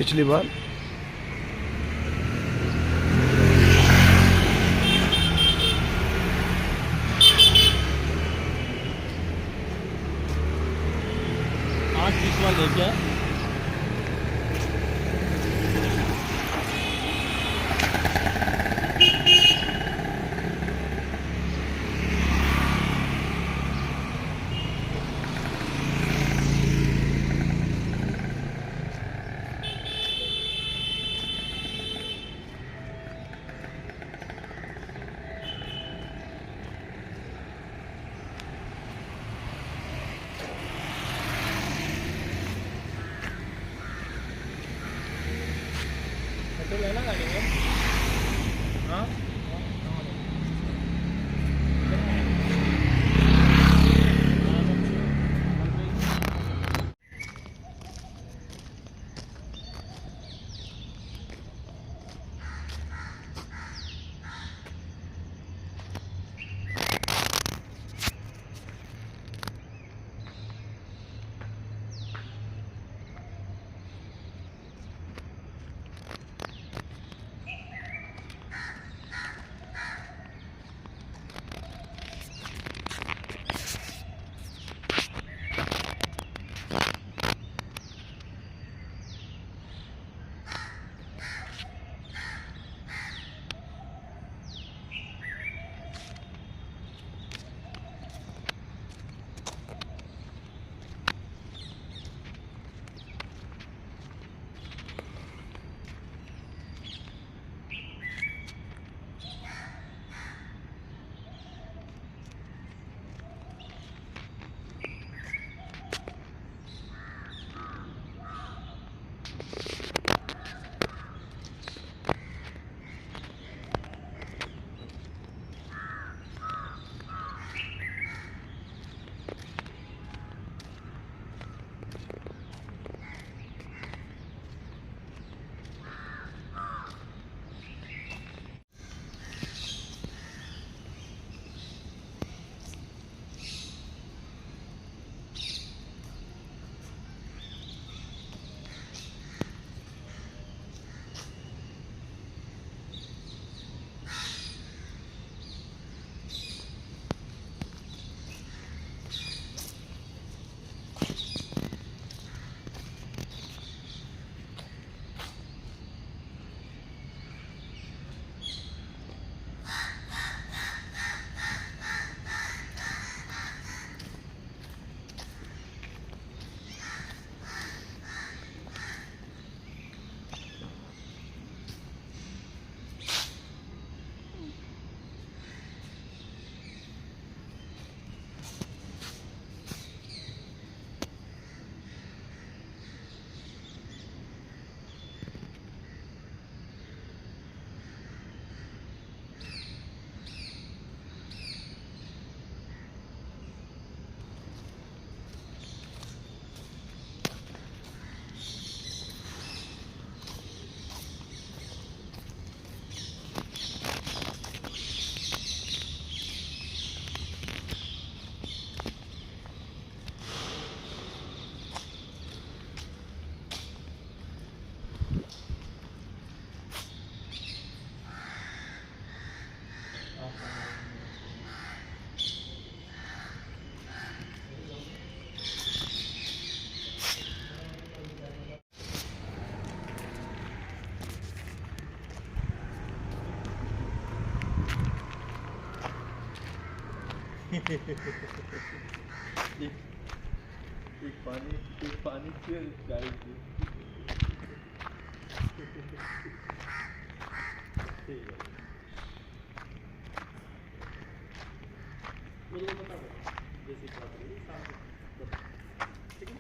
पिछली बार। आज इस बार लेके आए। तो लेना गाड़ी में। हाँ एक पानी की गाड़ी की। ठीक है, मुझे बता दो जैसे बात करेंगे शाम को, ठीक है।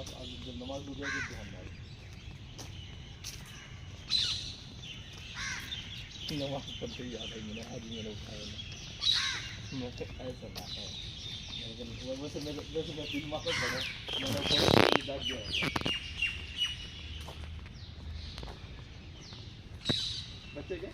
आज जब नमाज हो जाएगी तो हम आए नमाज पढ़ते ही याद है मैंने आज मैंने उठाया ना मैं तो ऐसा बात है वैसे मैं दिन माता पढ़ा मैंने फोन डाल दिया बच्चे क्या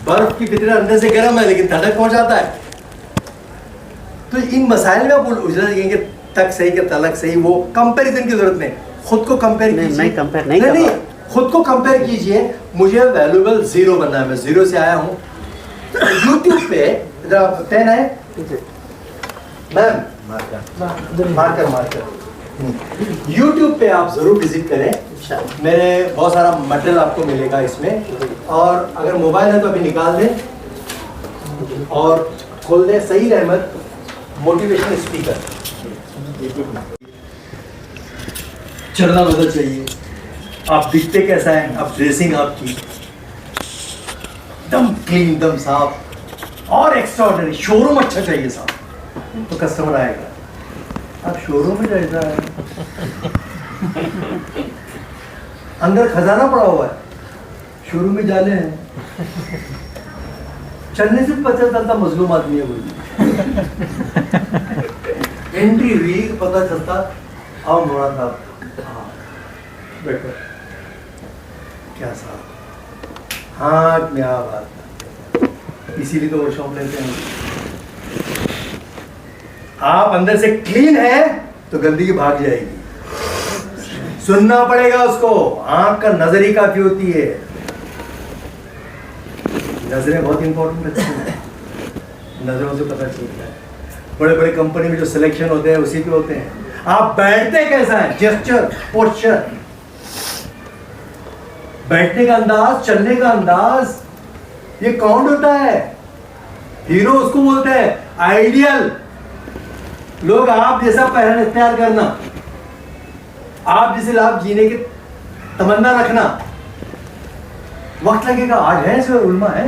बर्फ की फितरत अंदर से गर्म है लेकिन ठंडक पहुंचाता है। तो इन मसाइल में आप उलझना देखेंगे, तक सही के तलक सही, वो कंपैरिजन की जरूरत नहीं, खुद को कंपेयर कीजिए। मैं कंपेयर नहीं कर रहा। खुद को कंपेयर कीजिए। मुझे वैल्यूएबल जीरो बनना है, मैं जीरो से आया हूँ। यूट्यूब पे इधर पेन है मैम, मार्कर यूट्यूब पे आप जरूर विजिट करें, मेरे बहुत सारा मटेरियल आपको मिलेगा इसमें। और अगर मोबाइल है तो अभी निकाल दें और खोल दें सईद अहमद मोटिवेशनल स्पीकर। चलना बदल चाहिए, आप दिखते कैसा है, आप ड्रेसिंग आपकी एकदम क्लीन, एकदम साफ और एक्स्ट्राऑर्डिनरी। शोरूम अच्छा चाहिए साहब, तो कस्टमर आएगा। आप शोरूम में जैसा है, अंदर खजाना पड़ा हुआ है, शोरूम में जाले हैं, चलने से पता चलता मजलूम आदमी है कोई। एंट्री हुई पता चलता आओ मोड़ा साहब, हाँ बैठो, क्या साहब, हाँ क्या बात, इसीलिए तो वर्कशॉप लेते हैं। आप अंदर से क्लीन है तो गंदगी भाग जाएगी। सुनना पड़ेगा उसको, आंख का नजर ही काफी होती है। नजरें बहुत इंपॉर्टेंट रहती हैं, नजरों से पता चलता है। बड़े बड़े कंपनी में जो सिलेक्शन होते हैं उसी के होते हैं। आप बैठते कैसा है, जेस्चर, पोस्चर, बैठने का अंदाज, चलने का अंदाज, ये काउंट होता है। हीरो उसको बोलते हैं, आइडियल। लोग आप जैसा पहन इख्तियार करना, आप जैसे लाभ जीने की तमन्ना रखना। वक्त लगेगा, आज है इसमें उल्मा है,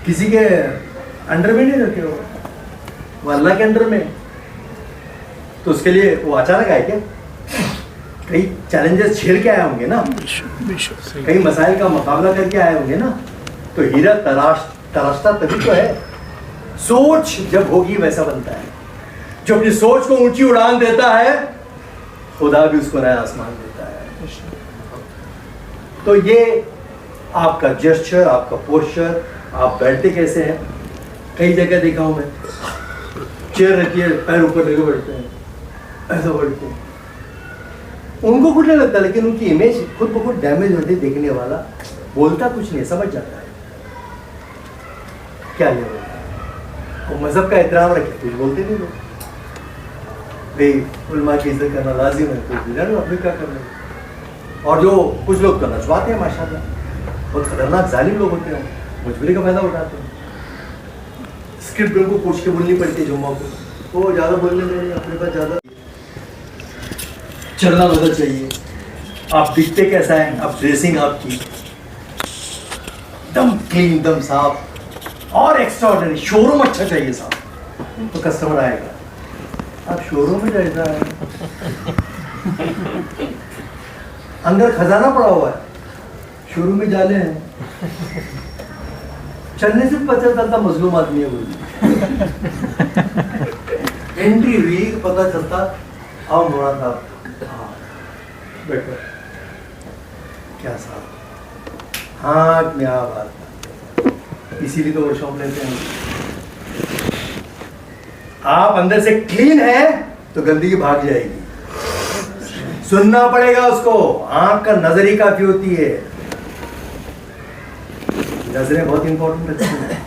किसी के अंडर में नहीं रखे हो, वो अल्लाह के अंडर में। तो उसके लिए वो अचानक आए क्या, कई चैलेंजेस झेल के आए होंगे ना, कई मसाइल का मुकाबला करके आए होंगे ना। तो हीरा तराशता तभी तो है। सोच जब होगी वैसा बनता है। जो अपनी सोच को ऊंची उड़ान देता है, खुदा भी उसको नया आसमान देता है। तो ये आपका जेस्चर, आपका पोस्चर, आप बैठते कैसे हैं। कई जगह देखा हूं मैं, चेयर रखी है, पैर ऊपर लेके बैठते हैं, ऐसा बैठते हैं। उनको कुछ नहीं लगता, लेकिन उनकी इमेज खुद ब खुद डैमेज होती है। देखने वाला बोलता कुछ नहीं, समझ जाता है क्या ये बोलता है। वो मजहब का एहतराम रखे, कुछ बोलते नहीं लोग। भाई उलमा की इज्जत करना लाजिम है, कुछ बिना अपने क्या कर रहे। और जो कुछ लोग तो नचवाते हैं माशाल्लाह, बहुत खतरनाक जालिम लोग होते हैं, मजबूरी का फायदा उठाते हैं। स्क्रिप्ट उनको पूछ के बोलनी पड़ती है जुम्मा को, वो ज़्यादा बोलने में अपने पास ज़्यादा। चलना बदल चाहिए, आप दिखते कैसा है, आप ड्रेसिंग आपकी एकदम क्लीन, एकदम साफ और एक्स्ट्राऑर्डिनरी। शोरूम अच्छा चाहिए साहब, तो कस्टमर आएगा। आप शोरूम में जैसा है, अंदर खजाना पड़ा हुआ है, शोरूम में जाले हैं, चलने से पता चलता मजलूम आदमी है कोई। एंट्री हुई पता चलता आओ मोड़ा साहब, हाँ बैठो, क्या साहब, हाँ क्या बात, इसीलिए तो वर्कशॉप लेते हैं। आप अंदर से क्लीन है तो गंदगी भाग जाएगी। सुनना पड़ेगा उसको, आंख का नजर ही काफी होती है। नजरें बहुत इंपॉर्टेंट रहती हैं,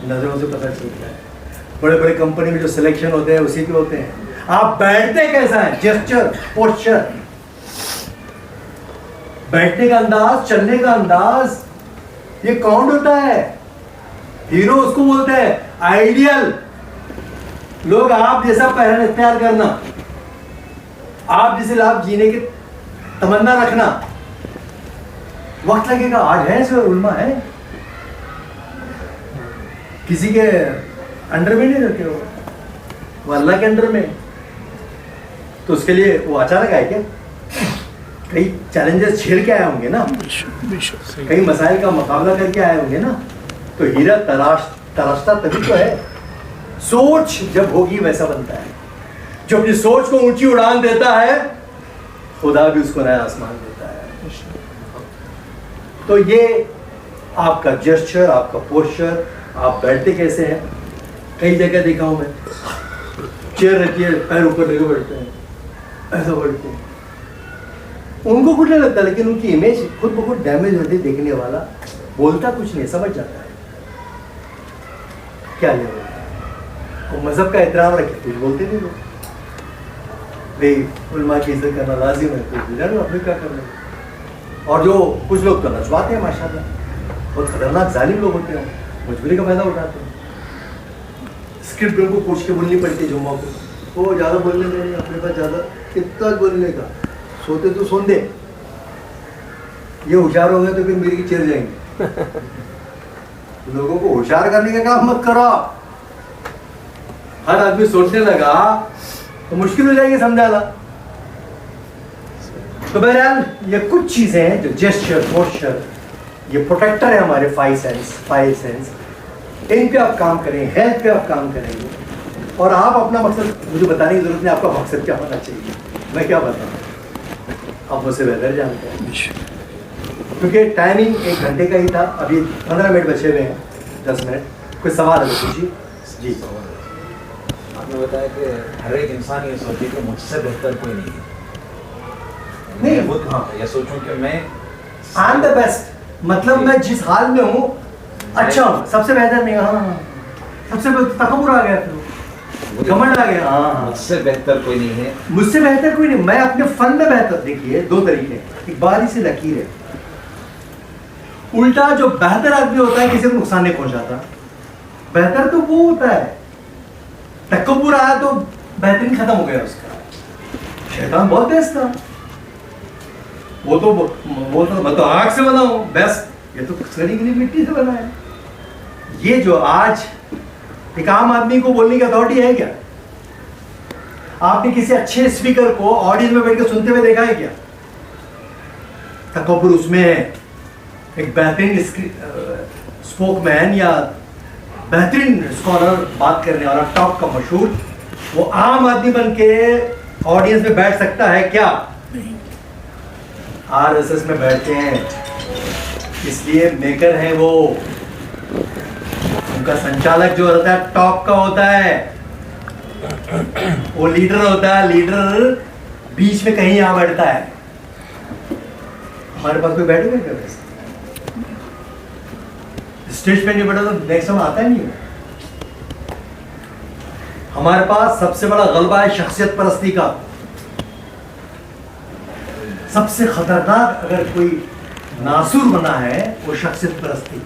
नजरों से पता चलता है। बड़े बड़े कंपनी में जो सिलेक्शन होते हैं उसी के होते हैं। आप बैठते कैसा है, जेस्चर, पोस्चर, बैठने का अंदाज, चलने का अंदाज, ये काउंट होता है। हीरो उसको बोलते हैं, आइडियल। लोग आप जैसा पहन इख्तियार करना, आप जैसे लाभ जीने की तमन्ना रखना। वक्त लगेगा, आज है इसमें उल्मा है, किसी के अंडर में नहीं रखे हो, वो अल्लाह के अंडर में। तो उसके लिए वो अचानक आए क्या, कई चैलेंजेस झेल के आए होंगे ना, कई मसाइल का मुकाबला करके आए होंगे ना। तो हीरा तराशता तभी तो है। सोच जब होगी वैसा बनता है। जो अपनी सोच को ऊंची उड़ान देता है, खुदा भी उसको नया आसमान देता है। तो ये आपका जेस्चर, आपका पोस्चर, आप बैठते कैसे हैं, कई जगह देखा हूं मैं, चेयर रहती है, पैर ऊपर लेके बैठते हैं, ऐसा बैठते हैं, उनको कुछ नहीं लगता, लेकिन उनकी इमेज खुद ब खुद डैमेज होती है। देखने वाला बोलता कुछ नहीं, समझ जाता है क्या ले बोलता है। और मजहब का एहतराम रखे, कुछ बोलते नहीं लोग, भाई उलमा की इज्जत करना लाजिम है, तो बिना अपने क्या करना है। और जो कुछ लोग तो नचवाते हैं माशाल्लाह, बहुत खतरनाक जालिम लोग होते हैं, मजबूरी का फायदा उठाते हैं। स्क्रिप्ट उनको पूछ के बोलनी पड़ती है जुम्मा को, वो ज़्यादा बोलने में नहीं, अपने पास ज़्यादा कितना बोलने का, सोते तो सोन दे, ये होशियार हो गए तो फिर मेरी चिर जाएंगे। लोगों को होशियार करने का काम मत करो। हर आदमी सोचने लगा तो मुश्किल हो जाएगी समझाना। तो बहरहाल ये कुछ चीजें हैं जो जेस्चर, पोस्चर, ये प्रोटेक्टर है हमारे फाइव सेंस, इन पे आप काम करें, हेल्थ पे आप काम करेंगे। और आप अपना मकसद मुझे बताने की जरूरत नहीं, आपका मकसद क्या होना चाहिए, मैं क्या बताऊं, आप मुझसे बेहतर जानते हैं। क्योंकि टाइमिंग 1 घंटे का ही था, अभी 15 मिनट बचे हुए हैं, 10 मिनट। कोई सवाल है तो पूछिए जी। आपने बताया कि हर एक इंसान ये सोचे कि मुझसे बेहतर कोई नहीं है। नहीं, मैं खुद ये सोचूं कि मैं आई एम द बेस्ट, मतलब मैं जिस हाल में हूँ अच्छा हूँ, सबसे बेहतर नहीं। हाँ, सबसे तकब्बुर आ गया, फिर घमंड आ गया। हाँ, मुझसे बेहतर कोई नहीं है, मुझसे बेहतर कोई नहीं, मैं अपने फन में बेहतर। देखिए 2 तरीके, एक बारी सी लकीर है। उल्टा जो बेहतर आदमी होता है किसी को नुकसान नहीं पहुंचाता, बेहतर तो वो होता है, तकब्बुर आया तो बेहतरीन खत्म हो गया उसका। शैतान बहुत बेस्ट था, वो तो मैं तो आग से बना हूं बेस्ट, ये तो सड़ी गली मिट्टी से बना है। ये जो आज एक आम आदमी को बोलने की अथॉरिटी है क्या? आपने किसी अच्छे स्पीकर को ऑडियंस में बैठ के सुनते हुए देखा है क्या? तकब्बुर उसमें है। एक बेहतरीन स्पोकमैन या बेहतरीन स्कॉलर बात करने वाला, टॉप का मशहूर, वो आम आदमी बन के ऑडियंस में बैठ सकता है क्या? आरएसएस में बैठते हैं, इसलिए मेकर है वो, उनका संचालक जो होता है टॉप का होता है, वो लीडर होता है, लीडर बीच में कहीं यहाँ बैठता है। हमारे पास कोई बैठेगा क्या वैसे? स्टेज पे नहीं बैठा तो नेक्स्ट टाइम आता ही नहीं। हमारे पास सबसे बड़ा गलबा है शख्सियत परस्ती का। सबसे खतरनाक अगर कोई नासुर बना है वो शख्सियत परस्ती।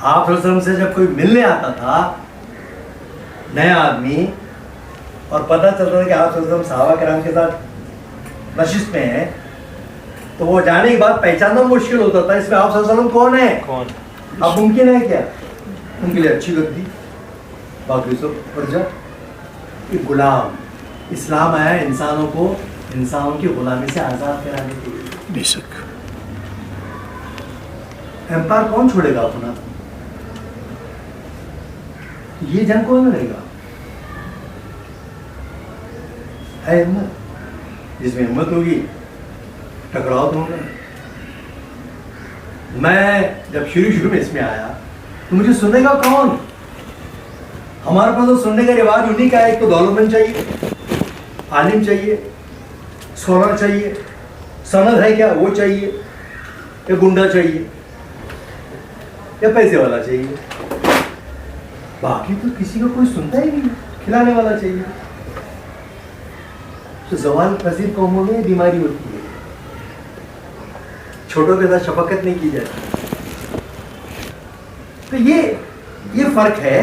आप रसूल से जब कोई मिलने आता था नया आदमी और पता चलता था कि आप रसूल सहाबा किराम के साथ नशिस्त में हैं, तो वो जाने के बाद पहचानना मुश्किल होता था इसमें आप सल्लल्लाहु कौन है, कौन अब मुमकिन है क्या? उनके लिए अच्छी लगती, बाकी सब प्रजा कि गुलाम। इस्लाम आया इंसानों को इंसानों की गुलामी से आज़ाद कराने के लिए। बेशक एम्पायर कौन छोड़ेगा अपना? ये जंग कौन लड़ेगा? है हिम्मत, जिसमें हिम्मत होगी टकराव तो होगा। मैं जब शुरू में इसमें आया तो मुझे सुनेगा कौन? हमारे पास तो सुनने का रिवाज उन्हीं का है। एक तो दौलतमंद चाहिए, आलिम चाहिए, स्कॉलर चाहिए, सनद है क्या वो चाहिए, या गुंडा चाहिए, या पैसे वाला चाहिए। बाकी तो किसी को कोई सुनता ही नहीं, खिलाने वाला चाहिए। तो जवाल पसीर कौमों में बीमारी होती है, छोटों के साथ शफकत नहीं की जाती। तो ये फर्क है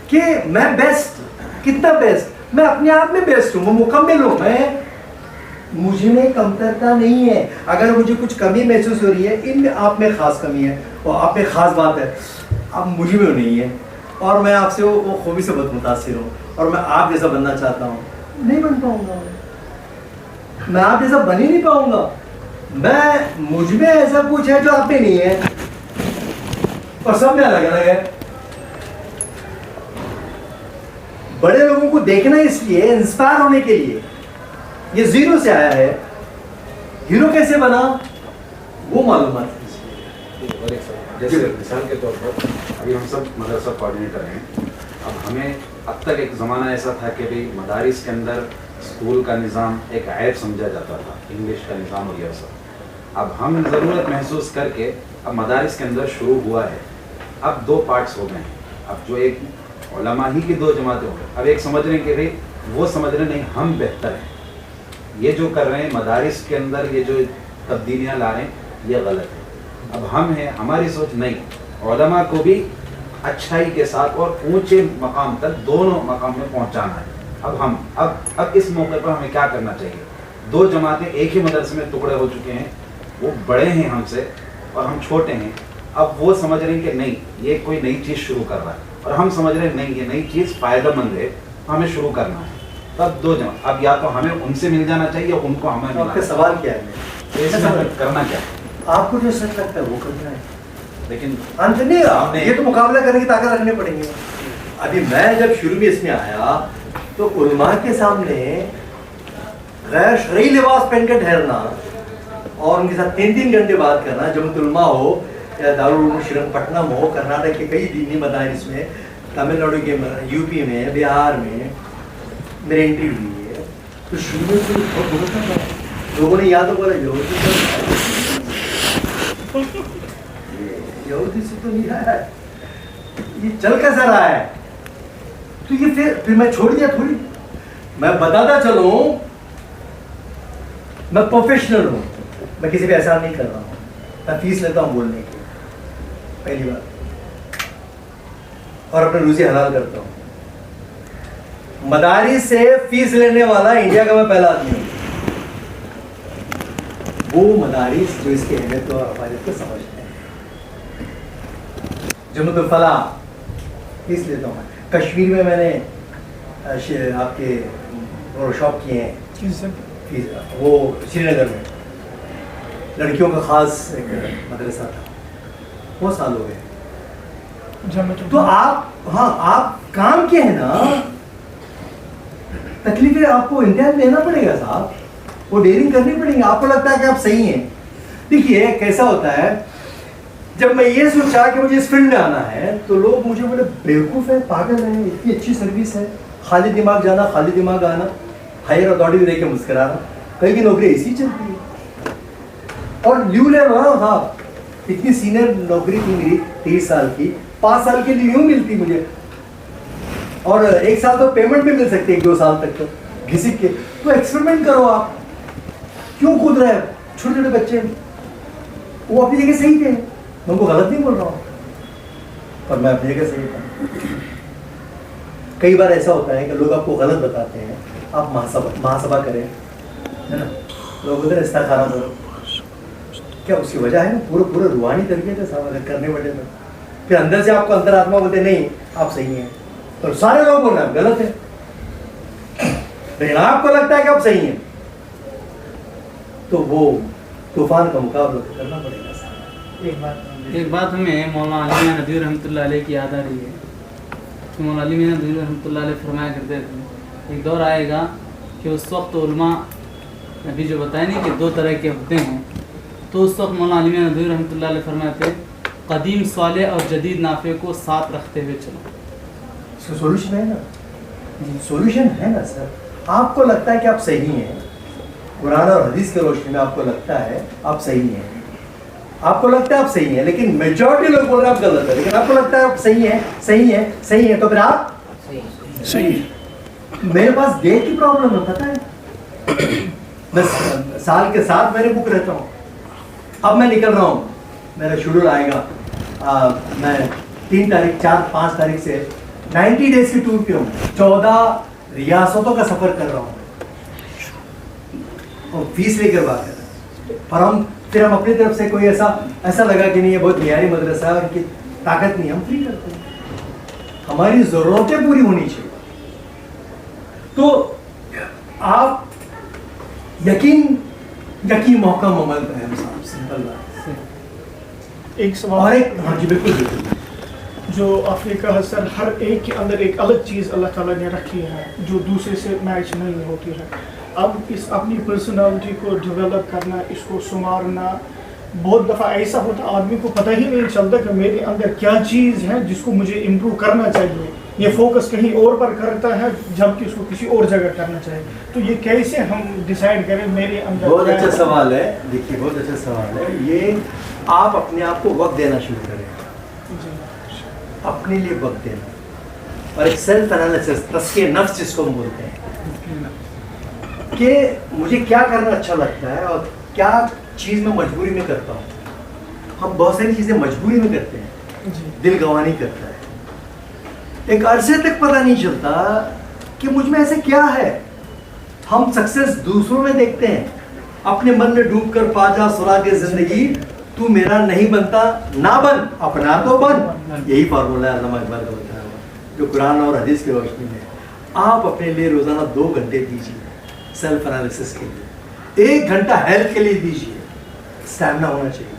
कि मैं बेस्ट, कितना बेस्ट, मैं अपने आप में बेस्ट हूँ, मैं मुकम्मल हूँ, मैं मुझे में कमतरता नहीं है। अगर मुझे कुछ कमी महसूस हो रही है, इन आप में खास कमी है और आप में खास बात है, अब मुझे में नहीं है और मैं आपसे वो खूबी से बहुत मुतासिर हूँ और मैं आप जैसा बनना चाहता हूँ, नहीं बन पाऊंगा, मैं आप जैसा बन ही नहीं पाऊंगा। मैं मुझ में ऐसा कुछ है जो आप में नहीं है और सब में अलग अलग है। बड़े लोगों को देखना इसलिए, इंस्पायर होने के लिए। ये जीरो से आया है, हीरो कैसे बना? वो मालूमात और एक सवाल, जैसे मिसाल के तौर पर अभी हम सब मदरसा कोऑर्डिनेटर हैं। अब हमें अब तक एक ज़माना ऐसा था कि भाई मदारिस के अंदर स्कूल का निज़ाम एक ऐब समझा जाता था, इंग्लिश का निज़ाम और यह सब। अब हम ज़रूरत महसूस करके अब मदारिस के अंदर शुरू हुआ है। अब दो पार्ट्स हो गए हैं। अब जो एक उलमा ही की दो जमातें हो गए, अब एक समझ रहे हैं कि भाई वो समझ रहे नहीं हम बेहतर हैं, ये जो कर रहे हैं मदारिस के अंदर ये जो तब्दीलियाँ ला रहे हैं ये गलत है। अब हम हैं, हमारी सोच नहीं, उलमा को भी अच्छाई के साथ और ऊंचे मकाम तक दोनों मकाम में पहुंचाना है। अब इस मौके पर हमें क्या करना चाहिए? दो जमातें एक ही मदरसे में टुकड़े हो चुके हैं, वो बड़े हैं हमसे और हम छोटे हैं। अब वो समझ रहे हैं कि नहीं ये कोई नई चीज़ शुरू कर रहा है, और हम समझ रहे हैं नहीं ये नई चीज़ फ़ायदेमंद है, हमें शुरू करना है। तब दो जमा, अब या तो हमें उनसे मिल जाना चाहिए या उनको हमें मिलना आपका चाहिए। सवाल क्या है? तो इसमें करना क्या है? आपको जो सच लगता है वो करना है, लेकिन अंत नहीं सामने- ये तो मुकाबला करने की ताकत रखनी पड़ेगी। अभी मैं जब शुरू में इसमें आया तो उलमा के सामने गैर शरई लिबास पहन के ठहरना और उनके साथ 3-3 घंटे बात करना, जब उलमा हो या दारुल उलूम श्रीरंगपट्टनम हो, कर्नाटक के कई दीनी मदारिस में, तमिलनाडु के यूपी में, बिहार में मेरी एंट्री हुई है, तो शुरू में तो बहुत भुगतना था। लोगों ने याद बोला यहूदी से तो नहीं है, ये चल कैसा रहा है? तो ये फिर मैं छोड़ दिया थोड़ी, मैं बताता चलूं मैं प्रोफेशनल हूं, मैं किसी पे एहसान नहीं कर रहा हूं, मैं फीस लेता हूं बोलने की पहली बार, और अपने रूज़ी हलाल करता हूं। मदारिस से फीस लेने वाला इंडिया का मैं पहला आदमी हूं। वो मदारिस जो इसकी अहमियत और अफादियत को समझते हैं, जमुतुल फलाह फीस लेता हूँ। कश्मीर में मैंने आपके वर्कशॉप किए हैं, वो श्रीनगर में लड़कियों का खास एक मदरसा था, वो साल हो गए। तो आप हाँ आप काम के हैं ना, तकलीफें आपको इम्तिहान लेना पड़ेगा साहब, वो डेयरिंग करनी पड़ेगी। आपको लगता है कि आप सही हैं। देखिए कैसा होता है, जब मैं ये सोचा कि मुझे इस फील्ड में आना है तो लोग मुझे बोले बेवकूफ़ है, पागल है, इतनी अच्छी सर्विस है, खाली दिमाग जाना खाली दिमाग आना, हायर अथॉरिटी देख के मुस्कराना, कहीं की नौकरी ऐसी चलती है। और ल्यू ले रहा साहब, इतनी सीनियर नौकरी थी मेरी 30 साल की, 5 साल के लिए यूँ मिलती मुझे, और 1 साल तो पेमेंट भी मिल सकती है, 1-2 साल तक तो घिसिक के। तो एक्सपेरिमेंट करो आप, क्यों कूद रहे हैं? छोटे छोटे बच्चे वो अपनी जगह सही थे, मैं उनको गलत नहीं बोल रहा हूँ, पर मैं अपनी जगह सही था। कई बार ऐसा होता है कि लोग आपको गलत बताते हैं, आप महासभा करें, है ना, लोग उधर इस्ताखारा करो, क्या उसकी वजह है ना, पूरे रूहानी तरीके से साहब करने बैठे तो फिर अंदर से आपको अंतरात्मा बोलते नहीं आप सही हैं, तो सारे लोग बोल रहे हैं गलत है, लेकिन आपको लगता है कि आप सही हैं, तो वो तूफान का मुकाबला करना पड़ेगा। एक बात हमें मौलाना अली मियां नदवी रहमतुल्लाह अलैह की याद आ रही है कि मौलाना अली मियां नदवी रहमतुल्लाह अलैह फरमाया करते थे, एक दौर आएगा कि उस वक्त उलमा अभी जो बताए नहीं कि 2 तरह के होते हैं, तो उस वक्त मौलाना अली मियां नदवी रहमतुल्लाह अलैह फरमाते कदीम सालेह और जदीद नाफे को साथ रखते हुए चलो। इसका सोल्यूशन है ना, सोल्यूशन है ना सर। आपको लगता है कि आप सही हैं, कुरान और हदीस के रोशनी में आपको लगता है आप सही हैं, आपको लगता है आप सही हैं, लेकिन मेजॉरिटी लोग बोल रहे हैं आप गलत है, लेकिन आपको लगता है आप सही हैं, सही हैं, सही हैं, तो फिर आप सही। मेरे पास डेट की प्रॉब्लम है, पता है, मैं साल के 7 महीने बुक रहता हूँ। अब मैं निकल रहा हूँ, मेरा शेड्यूल आएगा, मैं 3 तारीख 4-5 तारीख से 90 डेज की टूर पे हूँ, 14 रियासतों का सफर कर रहा हूँ और फीस लेकर बात कर रहे हैं। पर फिर हम अपनी तरफ से कोई ऐसा लगा कि नहीं ये बहुत मियारी मदरसा है और इनकी ताकत नहीं, हम फ्री करते हैं, हमारी ज़रूरतें पूरी होनी चाहिए। तो आप यकीन मौका अमल पे है साहब, सिंपल बात। एक सवाल और एक हाँ जी बिल्कुल जो आपने कहा सर, हर एक के अंदर एक अलग चीज़ अल्लाह ताला ने रखी है जो दूसरे से मैच नहीं होती है। अब इस अपनी पर्सनालिटी को डेवलप करना, इसको संवारना, बहुत दफ़ा ऐसा होता आदमी को पता ही नहीं चलता कि मेरे अंदर क्या चीज़ है जिसको मुझे इम्प्रूव करना चाहिए। ये फोकस कहीं और पर करता है जबकि उसको किसी और जगह करना चाहिए। तो ये कैसे हम डिसाइड करें मेरे अंदर? बहुत अच्छा सवाल है। देखिए बहुत अच्छा सवाल है ये। आप अपने आप को वक्त देना शुरू करें, अपने लिए वक्त देना, और एक सेल्फ एनालिसिस, तस्कीर नफ्स जिसको हम बोलते हैं, कि मुझे क्या करना अच्छा लगता है और क्या चीज़ मैं मजबूरी में करता हूँ। हम बहुत सारी चीज़ें मजबूरी में करते हैं, दिल गवाह नहीं करता है। एक अरसे तक पता नहीं चलता कि मुझ में ऐसे क्या है। हम सक्सेस दूसरों में देखते हैं, अपने मन में डूब कर पा जा सुरा के जिंदगी, तू मेरा नहीं बनता ना बन, अपना तो बन। यही फार्मूला है अल्लामा इकबाल का बताया हुआ, जो कुरान और हदीस की रोशनी में। आप अपने लिए रोजाना 2 घंटे दीजिए सेल्फ एनालिसिस के लिए, 1 घंटा हेल्थ के लिए दीजिए। स्टैमिना होना चाहिए,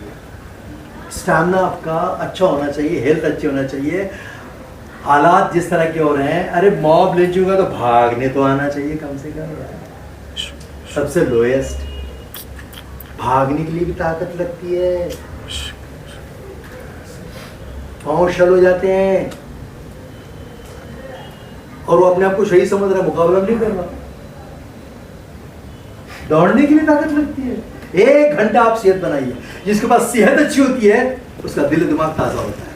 स्टैमिना आपका अच्छा होना चाहिए, हेल्थ अच्छी होना चाहिए। हालात जिस तरह के हो रहे हैं, अरे मॉब लिंचिंग होगा तो भागने तो आना चाहिए कम से कम यार। सबसे लोएस्ट, भागने के लिए भी ताकत लगती है, पाँव शल हो जाते हैं और वो अपने आप को सही समझ रहा है, मुकाबला नहीं कर रहा। दौड़ने के लिए ताकत लगती है। 1 घंटा आप सेहत बनाइए। जिसके पास सेहत अच्छी होती है उसका दिल दिमाग ताज़ा होता है,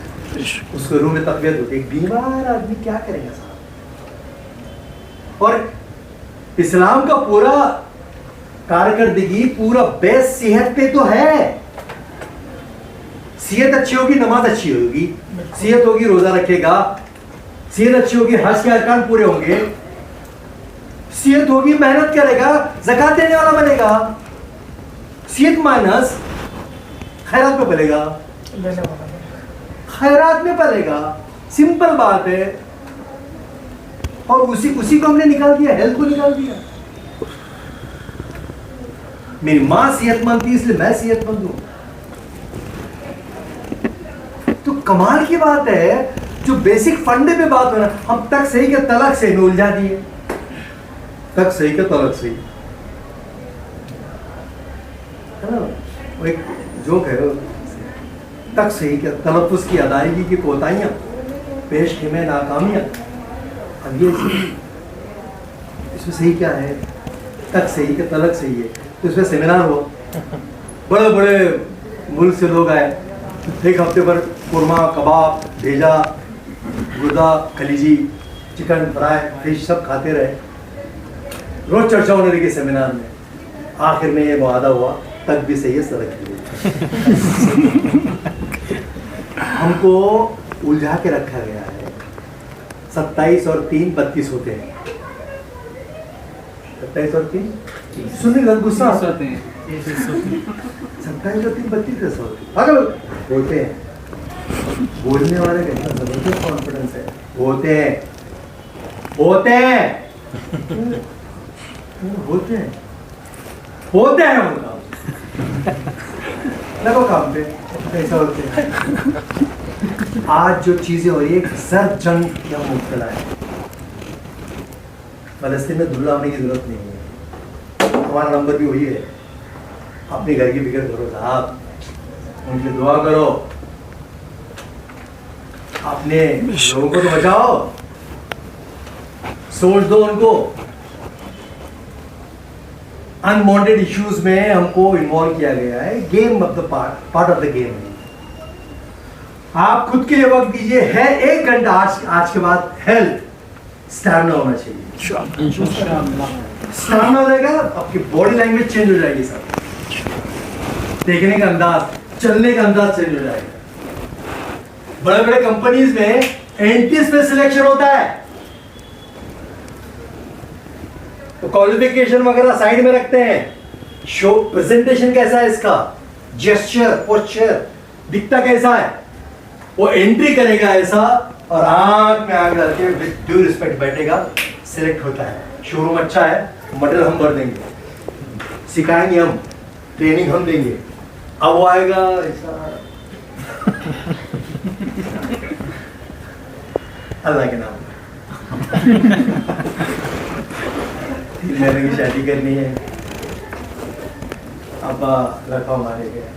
उसको रूह में तकवीयत होती है। बीमार आदमी क्या करेगा साहब? और इस्लाम का पूरा कारकर्दगी पूरा बेस सेहत पे तो है। सेहत अच्छी होगी नमाज अच्छी होगी, सेहत होगी रोजा रखेगा, सेहत अच्छी होगी हज के अरकान पूरे होंगे, सेहत होगी मेहनत करेगा, ज़कात देने वाला बनेगा। सेहत माइनस खैरात में पलेगा, खैरात में पलेगा। सिंपल बात है। और उसी को हमने निकाल दिया, हेल्थ को निकाल दिया। मेरी मां सेहतमंद थी इसलिए मैं सेहतमंद हूं। तो कमाल की बात है, जो बेसिक फंडे पे बात हो रहा, हम तक सही के तलक से में उलझा दिए। तक सही के तलक सही है ना, वो एक जोक है। तक सही के तलफ़ुज़ की अदायगी की कोताहियां, पेश में नाकामियां। अब ये इसमें सही क्या है? तक सही के तलक सही है। तो इसमें सेमिनार हुआ, बड़े बड़े मुल्क से लोग आए। 1 हफ्ते पर कुरमा कबाब भेजा, गुर्दा खलीजी चिकन फ्राई फिश सब खाते रहे। रोज चर्चा होने लगी सेमिनार में। आखिर में ये मुआदा हुआ, तक भी सही है सड़क भी। हमको उलझा के रखा गया है। 27 और 3 32 होते हैं। 27 और 3 सुनिए गुस्सा होते हैं। 27 और 3 32 कैसे होते हैं? बोलने वाले का इतना जबरदस्त कॉन्फिडेंस है। होते हैं उनका लगो काम पे ऐसा होते हैं। आज जो चीजें हो रही है सर्द जंग क्या मुब्तला है। फलस्तीन में दुल्ला होने की जरूरत नहीं है। हमारा नंबर भी वही है। अपने घर की फिक्र करो साहब, उनके लिए दुआ करो, अपने लोगों को तो बचाओ, सोच दो उनको। अनवांटेड इश्यूज में हमको इन्वॉल्व किया गया है। Game of the part of the game है। आप खुद के लिए वक्त दीजिए है 1 घंटा। आज के बाद हेल्थ स्टैमिना होना चाहिए। स्टैमिना हो जाएगा, आपकी बॉडी लैंग्वेज चेंज हो जाएगी सब, देखने का अंदाज, चलने का अंदाज चेंज हो जाएगा। बड़े बड़े कंपनीज में एंट्रीज पे सिलेक्शन होता है, तो क्वालिफिकेशन वगैरह साइड में रखते हैं। शो प्रेजेंटेशन कैसा है इसका, जेस्चर पोस्चर दिखता कैसा है, वो एंट्री करेगा ऐसा और आंख में आंख डाल के विद ड्यू रिस्पेक्ट बैठेगा, सिलेक्ट होता है। शोरूम अच्छा है, मटेरियल हम भर देंगे, सिखाएंगे हम, ट्रेनिंग हम देंगे। अब वो आएगा ऐसा अल्लाह के नाम मैंने की शादी करनी है, अब रखा हमारे गए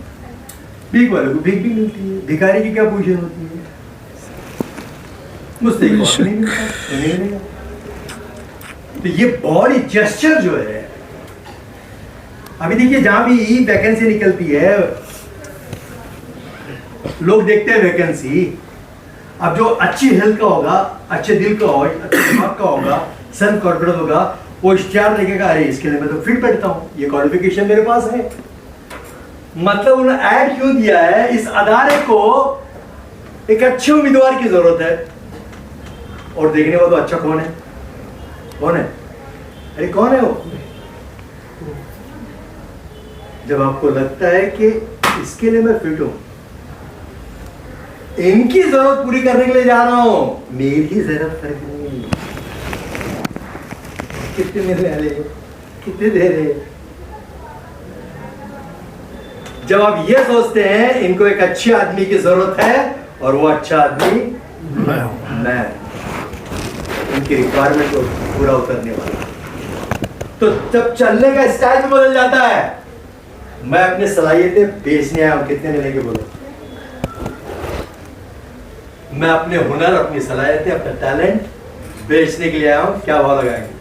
भीख वाले को भीख भी मिलती है, भिखारी की क्या पोजीशन होती है, मुझसे एक और नहीं मिलता, तो नहीं मिलेगा। तो ये बॉडी जेस्चर जो है, अभी देखिए जहां भी वैकेंसी निकलती है लोग देखते हैं वैकेंसी। अब जो अच्छी हेल्थ का होगा, अच्छे दिल का होगा, अच्छे दिमाग का होगा, सेल्फ कॉन्फिडेंस होगा, वो इश्तिहार देखेगा, अरे इसके लिए मैं तो फिट बैठता हूँ, ये क्वालिफिकेशन मेरे पास है। मतलब उन्होंने ऐड क्यों दिया है, इस अदारे को एक अच्छे उम्मीदवार की जरूरत है। और देखने वाला तो अच्छा कौन है, कौन है, अरे कौन है वो? जब आपको लगता है कि इसके लिए मैं फिट हूं, इनकी जरूरत पूरी करने के लिए जा रहा हूं, मेरी जरूरत करनी नहीं। कितने मिलने वाले, कितने दे रहे? जब आप ये सोचते हैं इनको एक अच्छे आदमी की जरूरत है और वो अच्छा आदमी मैं, इनकी रिक्वायरमेंट को पूरा उतरने वाला, तो जब चलने का स्टाइल भी बदल जाता है। मैं अपनी सलाहियतें बेचने आया हूं, कितने मिलेंगे बोलो? मैं अपने हुनर, अपनी सलाहियतें, अपना टैलेंट बेचने के लिए आया हूं, क्या भाव लगाएंगे?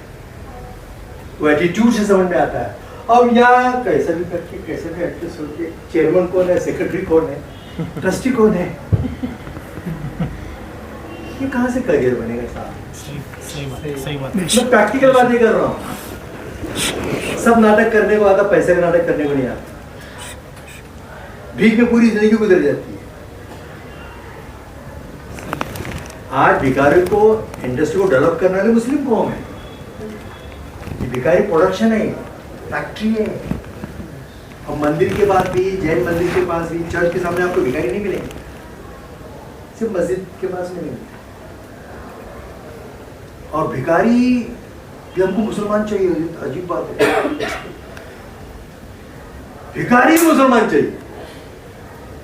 वो एटीट्यूड से समझ में आता है। अब यहाँ कैसे भी करके, कैसे भी एडजस्ट होके, चेयरमैन कौन है, सेक्रेटरी कौन है, ट्रस्टी कौन है, ये कहाँ से करियर बनेगा साहब? सही बात। मैं प्रैक्टिकल बातें कर रहा हूँ। सब नाटक करने को आता, पैसे का नाटक करने को नहीं आता। भीख में पूरी जिंदगी गुजर जाती है। आज भिखारी को, इंडस्ट्री को डेवलप करने वाले मुस्लिम कौम है। ये भिखारी प्रोडक्शन है, फैक्ट्री है। और मंदिर के पास भी, जैन मंदिर के पास भी, चर्च के सामने आपको भिखारी नहीं मिलेंगे, सिर्फ मस्जिद के पास मिलेंगे। और भिखारी भी हमको मुसलमान चाहिए, तो अजीब बात है। भिखारी भी मुसलमान चाहिए।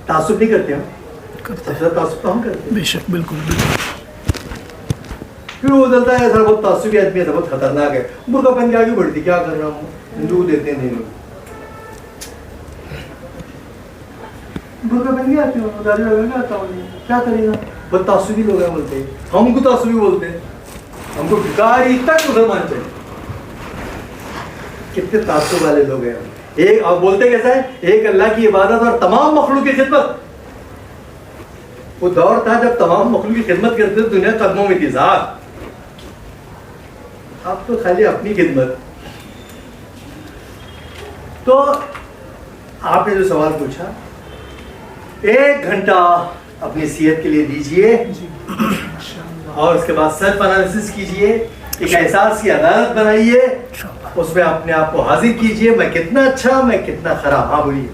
तासुब नहीं करते हम, सबसे तासुब तो हम करते हैं। बेशक, बिल्कुल बिल्कुल। फिर वो बोलता है सर बहुत तासुबी आदमी है, बहुत खतरनाक है, बुर्का पहन के आगे बढ़ती, क्या कर रहा हूँ, हिंदू देते हैं नहीं लोग, बुर्का पहन के आते हो, दाढ़ी लगा के आता हूँ, क्या करेगा, बहुत तासुबी लोग हैं बोलते हैं, हमको तासुबी बोलते हैं, हमको भिखारी तक मुसलमान चाहिए। कितने तासुब वाले लोग हैं। एक आप बोलते कैसा है, एक अल्लाह की इबादत और तमाम मखलूक की खिदमत। वो दौर था जब तमाम मखलूक की खिदमत करते थे, दुनिया कदमों में थी साहब। अब तो खाली अपनी खिदमत। तो आपने जो सवाल पूछा, 1 घंटा अपनी सेहत के लिए दीजिए और उसके बाद सेल्फ एनालिसिस कीजिए, एक एहसास की अदालत बनाइए, उसमें अपने आप को हाजिर कीजिए, मैं कितना अच्छा, मैं कितना खराब। हाँ बोलिए।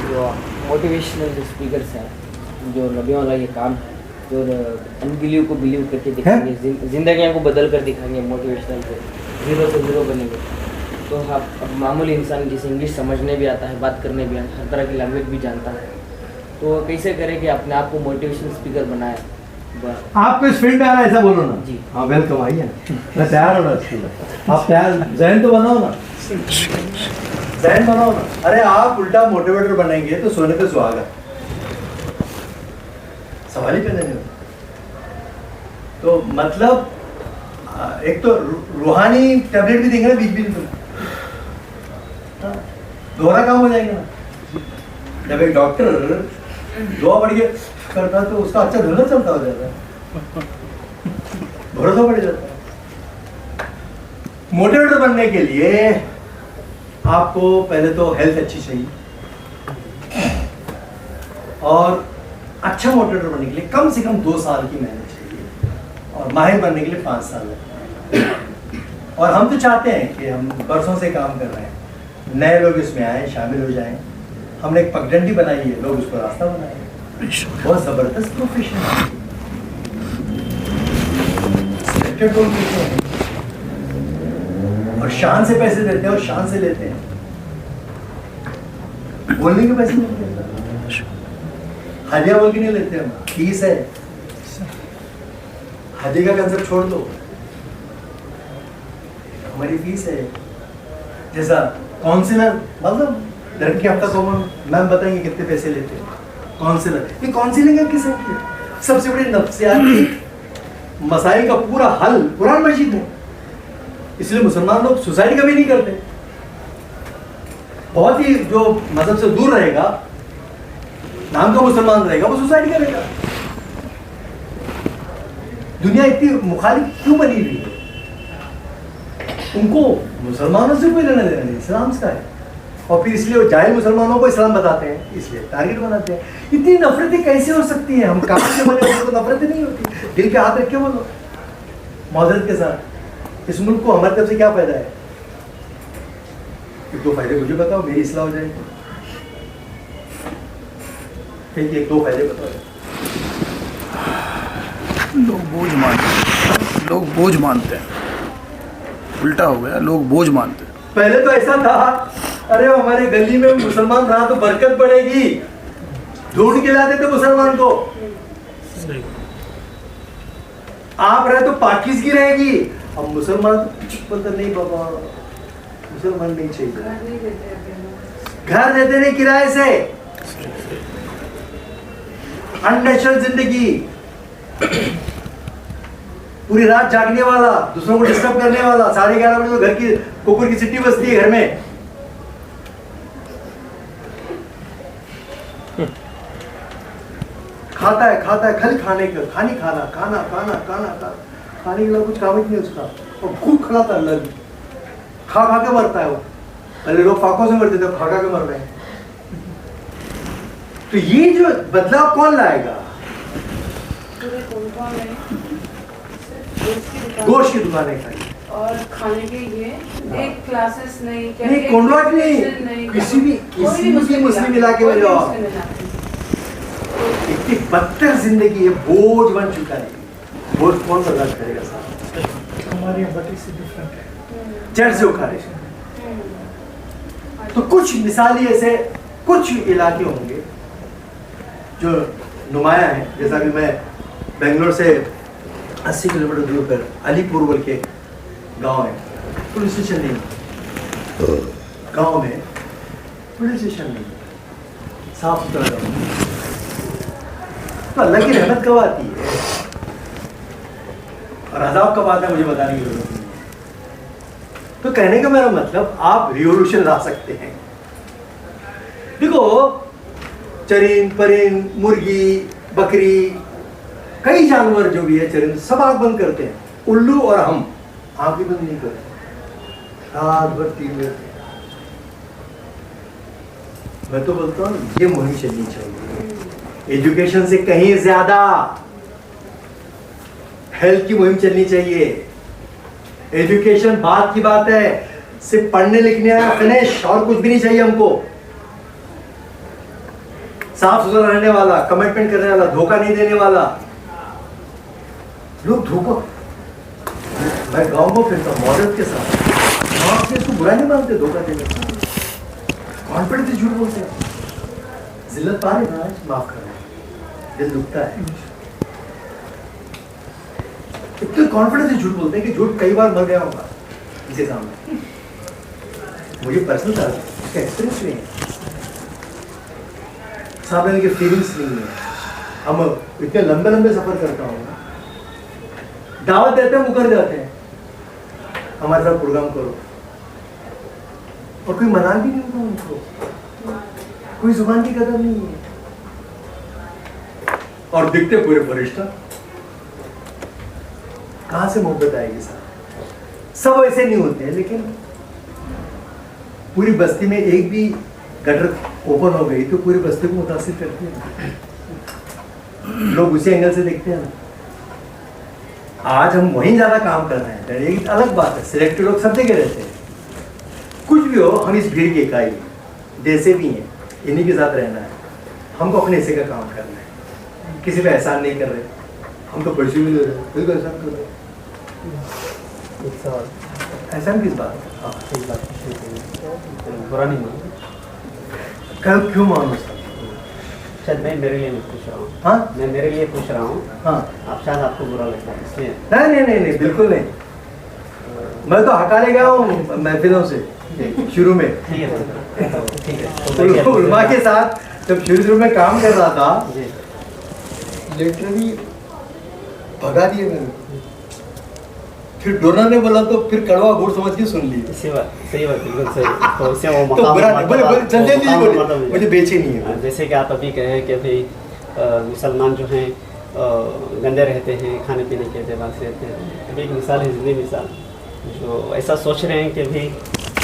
जो मोटिवेशनल जो स्पीकर्स हैं, जो नबियों वाला ये काम है, जो अनबिलीव को बिलीव करके दिखाएंगे, जिंदगियां को बदल कर दिखाएंगे, मोटिवेशनल से 0 से 0 बनेंगे। तो आप अब मामूली इंसान जिसे इंग्लिश समझने भी आता है, बात करने भी आता है, हर तरह की लैंग्वेज भी जानता है, तो कैसे करें कि अपने आप को मोटिवेशनल स्पीकर बनाए? आपको इस फील्ड में आना, ऐसा बोलो ना जी। हाँ, वेलकम, आइए ना, मैं तैयार हूँ ना। आप तैयार, जहन तो बनाओ ना, जहन बनाओ ना। अरे आप उल्टा मोटिवेटर बनेंगे तो सोने पे सुहागा, सवाल ही पैदा नहीं होता। तो मतलब एक तो रूहानी टैबलेट भी देंगे ना बीच बीच में, दोहरा काम हो जाएगा ना। जब एक डॉक्टर दुआ पढ़ के करता है तो उसका अच्छा धुंधला चलता हो जाता है, भरोसा बढ़ जाता है। मोटिवेटर बनने के लिए आपको पहले तो हेल्थ अच्छी चाहिए, और अच्छा मोटिवेटर बनने के लिए कम से कम 2 साल की मेहनत चाहिए, और माहिर बनने के लिए 5 साल लगते। और हम तो चाहते हैं कि हम बरसों से काम कर रहे हैं, नए लोग इसमें आए, शामिल हो जाएं। हमने एक पगडंडी बनाई है, लोग उसको रास्ता बनाए। बहुत जबरदस्त प्रोफेशन है, और शान से पैसे देते हैं और शान से लेते हैं, बोलने के पैसे नहीं देते, हदिया बोल के नहीं लेते हम, फीस है। हदिया का कंसेप्ट छोड़ दो, हमारी फीस है। जैसा काउंसिलर, मतलब लड़की आपका कॉमन मैम बताएंगे कितने पैसे लेते हैं काउंसलर, ये काउंसलिंग है किस की सबसे बड़ी नफ्सियाती मसाइल का पूरा हल कुरान मजीद में। इसलिए मुसलमान लोग सुसाइड कभी नहीं करते। बहुत ही जो मजहब से दूर रहेगा, नाम का मुसलमान रहेगा, वो सुसाइड करेगा। दुनिया इतनी मुखालिफ क्यों बनी हुई है? उनको मुसलमानों से कोई लेना देना नहीं, इस्लाम का है। और फिर इसलिए वो जाहिल मुसलमानों को इस्लाम बताते हैं, इसलिए टारगेट बनाते हैं। इतनी नफरतें कैसे हो सकती हैं? हम काफिर से बने होते तो नफरतें नहीं होती। दिल पे हाथ रख के बोलो मौजूद के साथ, इस मुल्क को हमारी तरफ से क्या फायदा है? एक दो फायदे मुझे बताओ, मेरी इस्लाह हो जाएगी। ठीक है, एक दो फायदे बताओ। लोग बोझ मानते हैं, उल्टा हो गया, लोग बोझ मानते हैं। पहले तो ऐसा था, अरे हमारे गली में मुसलमान रहा तो बरकत बढ़ेगी, ढूंढ के लाते थे मुसलमान को। आप रहे तो पाकिज़गी रहेगी। अब मुसलमान बोलते नहीं बाबा, मुसलमान नहीं चाहिए, घर देते नहीं किराए से, अननेचुरल जिंदगी, पूरी रात जागने वाला, दूसरों को डिस्टर्ब करने वाला, 11:30 बजे तो घर की कुकुर की सिटी बजती है घर में। खाता है खाली खाने के, खाना खाने के लिए कुछ काम ही नहीं उसका, और खूब खिलाता है, लग खा के मरता है वो। पहले लोग फाकों से मरते थे, खा के मर रहे हैं। तो ये जो बदलाव कौन लाएगा? गोश्त की दुकानें खाई और खाने के ये एक क्लासेस नहीं, कॉन्ट्रैक्ट नहीं, किसी भी मुस्लिम इलाके में जाओ, इतनी बदतर जिंदगी है, बोझ बन चुका है। बोझ कौन बर्दाश्त करेगा साहब? हमारे यहाँ बटी से डिफरेंट है, जड़ से उखाड़े। तो कुछ मिसाली ऐसे कुछ इलाके होंगे जो नुमाया है, जैसा कि मैं बेंगलोर से 80 किलोमीटर दूर पर अलीपुर बोल के गांव है, पुलिस स्टेशन नहीं, गांव में पुलिस स्टेशन नहीं, साफ सुथरा गाँव। तो अल्लाह की रहमत कब आती है और अज़ाब कब आता है मुझे बताने की जरूरत नहीं है। तो कहने का मेरा मतलब, आप रिवोल्यूशन ला सकते हैं। देखो, चरिंद परिंद, मुर्गी, बकरी, कई जानवर जो भी है चरिंद, सब आंख बंद करते हैं। उल्लू और हम आंख भी बंद नहीं करते, रात भर 3 बजे। मैं तो बोलता हूँ ये मुहिम चलनी चाहिए, एजुकेशन से कहीं ज्यादा हेल्थ की मुहिम चलनी चाहिए। एजुकेशन बात की बात है, सिर्फ पढ़ने लिखने आया फिनिश, और कुछ भी नहीं चाहिए हमको। साफ सुथरा रहने वाला, कमिटमेंट करने वाला, धोखा नहीं देने वाला। लोग धोखा, मैं गांव को फिरता हूँ मॉडल के साथ, गांव से इसको बुरा नहीं मानते धोखा देने, कॉन्फिडेंस से झूठ बोलते हैं। जिल्लत पा रहे ना, माफ करना, दिल दुखता है। इतने कॉन्फिडेंस से झूठ बोलते हैं कि झूठ कई बार मर गया होगा इसी सामने। मुझे पर्सनल था, इसका एक्सपीरियंस नहीं है, सामने की फीलिंग्स नहीं है। हम इतने लंबे लंबे सफर करता हूँ, दावत देते हैं, मुकर जाते हैं, हमारे साथ प्रोग्राम करो, और कोई मना भी नहीं होता उनको, कोई जुबान की कदर नहीं है, और दिखते पूरे फरिश्ता। कहां से मोहब्बत आएगी साहब? सब ऐसे नहीं होते हैं, लेकिन पूरी बस्ती में एक भी गटर ओपन हो गई तो पूरी बस्ती को मुतासिर करती है। लोग उसी एंगल से देखते हैं ना। आज हम वहीं ज्यादा काम कर रहे हैं, एक अलग बात है, सिलेक्टेड लोग सब जगह रहते हैं। कुछ भी हो, हम इस भीड़ की इकाई जैसे भी हैं, इन्हीं के साथ रहना है। हमको अपने हिस्से का काम करना है, किसी पे एहसान नहीं कर रहे, हम तो पर्ची भी ले रहे हैं, बिल्कुल एहसान कर रहे हैं। एहसान किस बात? हाँ, एक बात बुरा नहीं मानो, कब क्यों मानो? शायद मैं मेरे लिए नहीं पूछ रहा हूँ। हाँ, मैं मेरे लिए पूछ रहा हूँ। हाँ, आप शायद आपको बुरा लगता है इसलिए। नहीं, बिल्कुल नहीं। मैं तो हटा ले गया हूँ महफिलों से, शुरू में उलमा के साथ जब शुरू में काम कर रहा था, लिटरली भगा दिए मैंने। फिर डोनर ने बोला तो फिर कड़वा गुड़ समझ के सुन ली। सही बात बिल्कुल सही। तो इससे वो तो बुरा नहीं, बोले जल्दी बोले मुझे बेचे नहीं है। जैसे कि आप अभी कहें कि भाई मुसलमान जो हैं गंदे रहते हैं, खाने पीने के एतबार से रहते हैं। अभी एक मिसाल है, जिंदगी मिसाल, जो ऐसा सोच रहे हैं कि भाई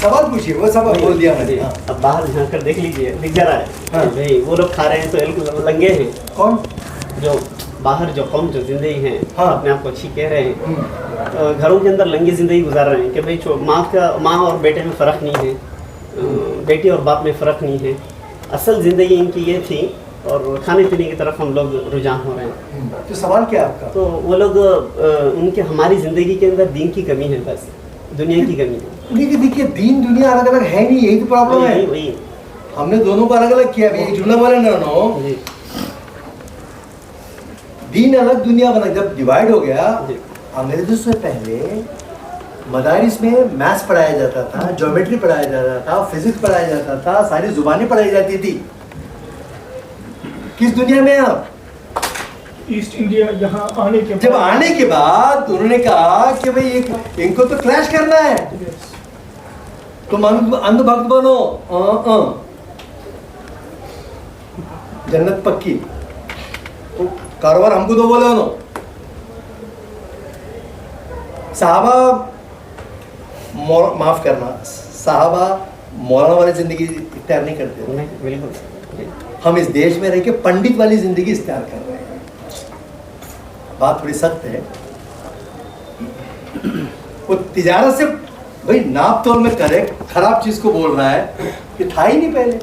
सवाल पूछिए, वो सब बोल दिया मैंने। हाँ। अब बाहर झाँक कर देख लीजिए, दिख जा रहा है हाँ। भाई वो लोग खा रहे हैं तो बिल्कुल लंगे हैं। कौन? जो बाहर जो कौम जो जिंदगी है, हाँ। अपने आप को अच्छी कह रहे हैं, घरों के अंदर लंगी जिंदगी गुजार रहे हैं कि भाई माँ और बेटे में फ़र्क नहीं है, बेटी और बाप में फ़र्क नहीं है। असल ज़िंदगी इनकी ये थी और खाने पीने की तरफ हम लोग रुझान हो रहे हैं। तो सवाल क्या है आपका? तो वो लोग उनके हमारी ज़िंदगी के अंदर दीन की कमी है, बस दुनिया की कमी है। देखिए देखिए, दीन दुनिया अलग अलग है नहीं, यही तो प्रॉब्लम है। वही हमने दोनों को अलग अलग किया। एक जुमला बोले ना, जी दीन अलग दुनिया अलग। जब डिवाइड हो गया, जी अंग्रेजों से पहले मदारिस में मैथ्स पढ़ाया जाता था, ज्योमेट्री पढ़ाया जाता था, फिजिक्स पढ़ाया जाता था, सारी जुबानें पढ़ाई जाती थी। किस दुनिया में आप? ईस्ट इंडिया यहाँ आने के जब आने के बाद उन्होंने कहा कि भाई इनको तो क्लैश करना है, तुम अंधभक्त बनो, जन्नत पक्की, तो कारोबार हमको दो बोले उन्होंने। साहबा माफ करना, साहबा मौलाना वाली जिंदगी इख्तियार नहीं करते। बिल्कुल। हम इस देश में रह के पंडित वाली जिंदगी इख्तियार कर रहे हैं। बात थोड़ी सख्त है। वो तिजारत से भाई नाप तोल में करे, खराब चीज को बोल रहा है कि था ही नहीं पहले।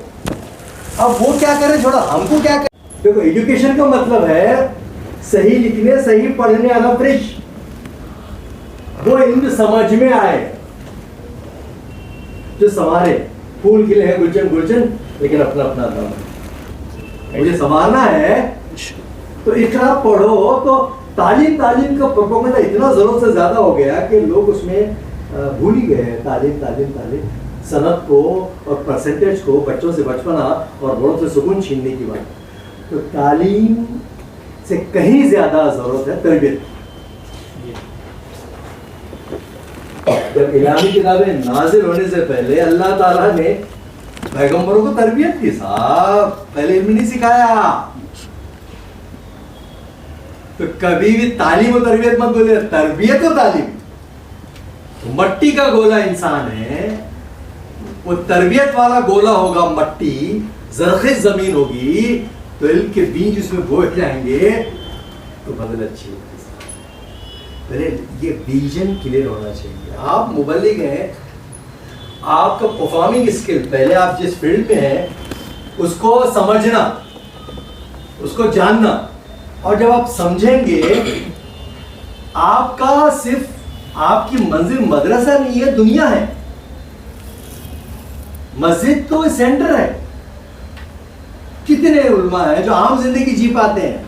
अब वो क्या करे, छोड़ा, हमको क्या करे। देखो, एजुकेशन का मतलब है सही लिखने, सही पढ़ने वाला फ्रेश, वो इल्म समझ में आए, जो संवारे। फूल खिले हैं गुलशन गुलशन, लेकिन अपना अपना नाम है। मुझे संवारना है तो इकरा पढ़ो। तो तालीम का प्रोपोगेंडा इतना जरूरत से ज्यादा हो गया कि लोग उसमें भूल ही गए। तालीम सनत को और परसेंटेज को, बच्चों से बचपना और बड़ों से सुकून छीनने की बात। तो तालीम से कहीं ज्यादा जरूरत है तरबियत। जब इलाही किताबें नाजिल होने से पहले अल्लाह ताला ने पैगंबरों को तरबियत की, साहब पहले इल्म नहीं सिखाया। तो कभी भी तालीम और तरबियत मत बोले, तरबियत और तालीम। मट्टी का गोला इंसान है, वो तरबियत वाला गोला होगा मट्टी, ज़रख़ेज़ जमीन होगी, तो इल्म के बीज उसमें बोए जाएंगे तो बदल अच्छी होगी। पहले ये विजन क्लियर होना चाहिए। आप मुबल्लिग हैं, आपका परफॉर्मिंग स्किल, पहले आप जिस फील्ड में हैं उसको समझना, उसको जानना, और जब आप समझेंगे, आपका सिर्फ आपकी मंजिल मदरसा नहीं है, दुनिया है। मस्जिद तो सेंटर है। कितने उलमा है जो आम जिंदगी जी पाते हैं।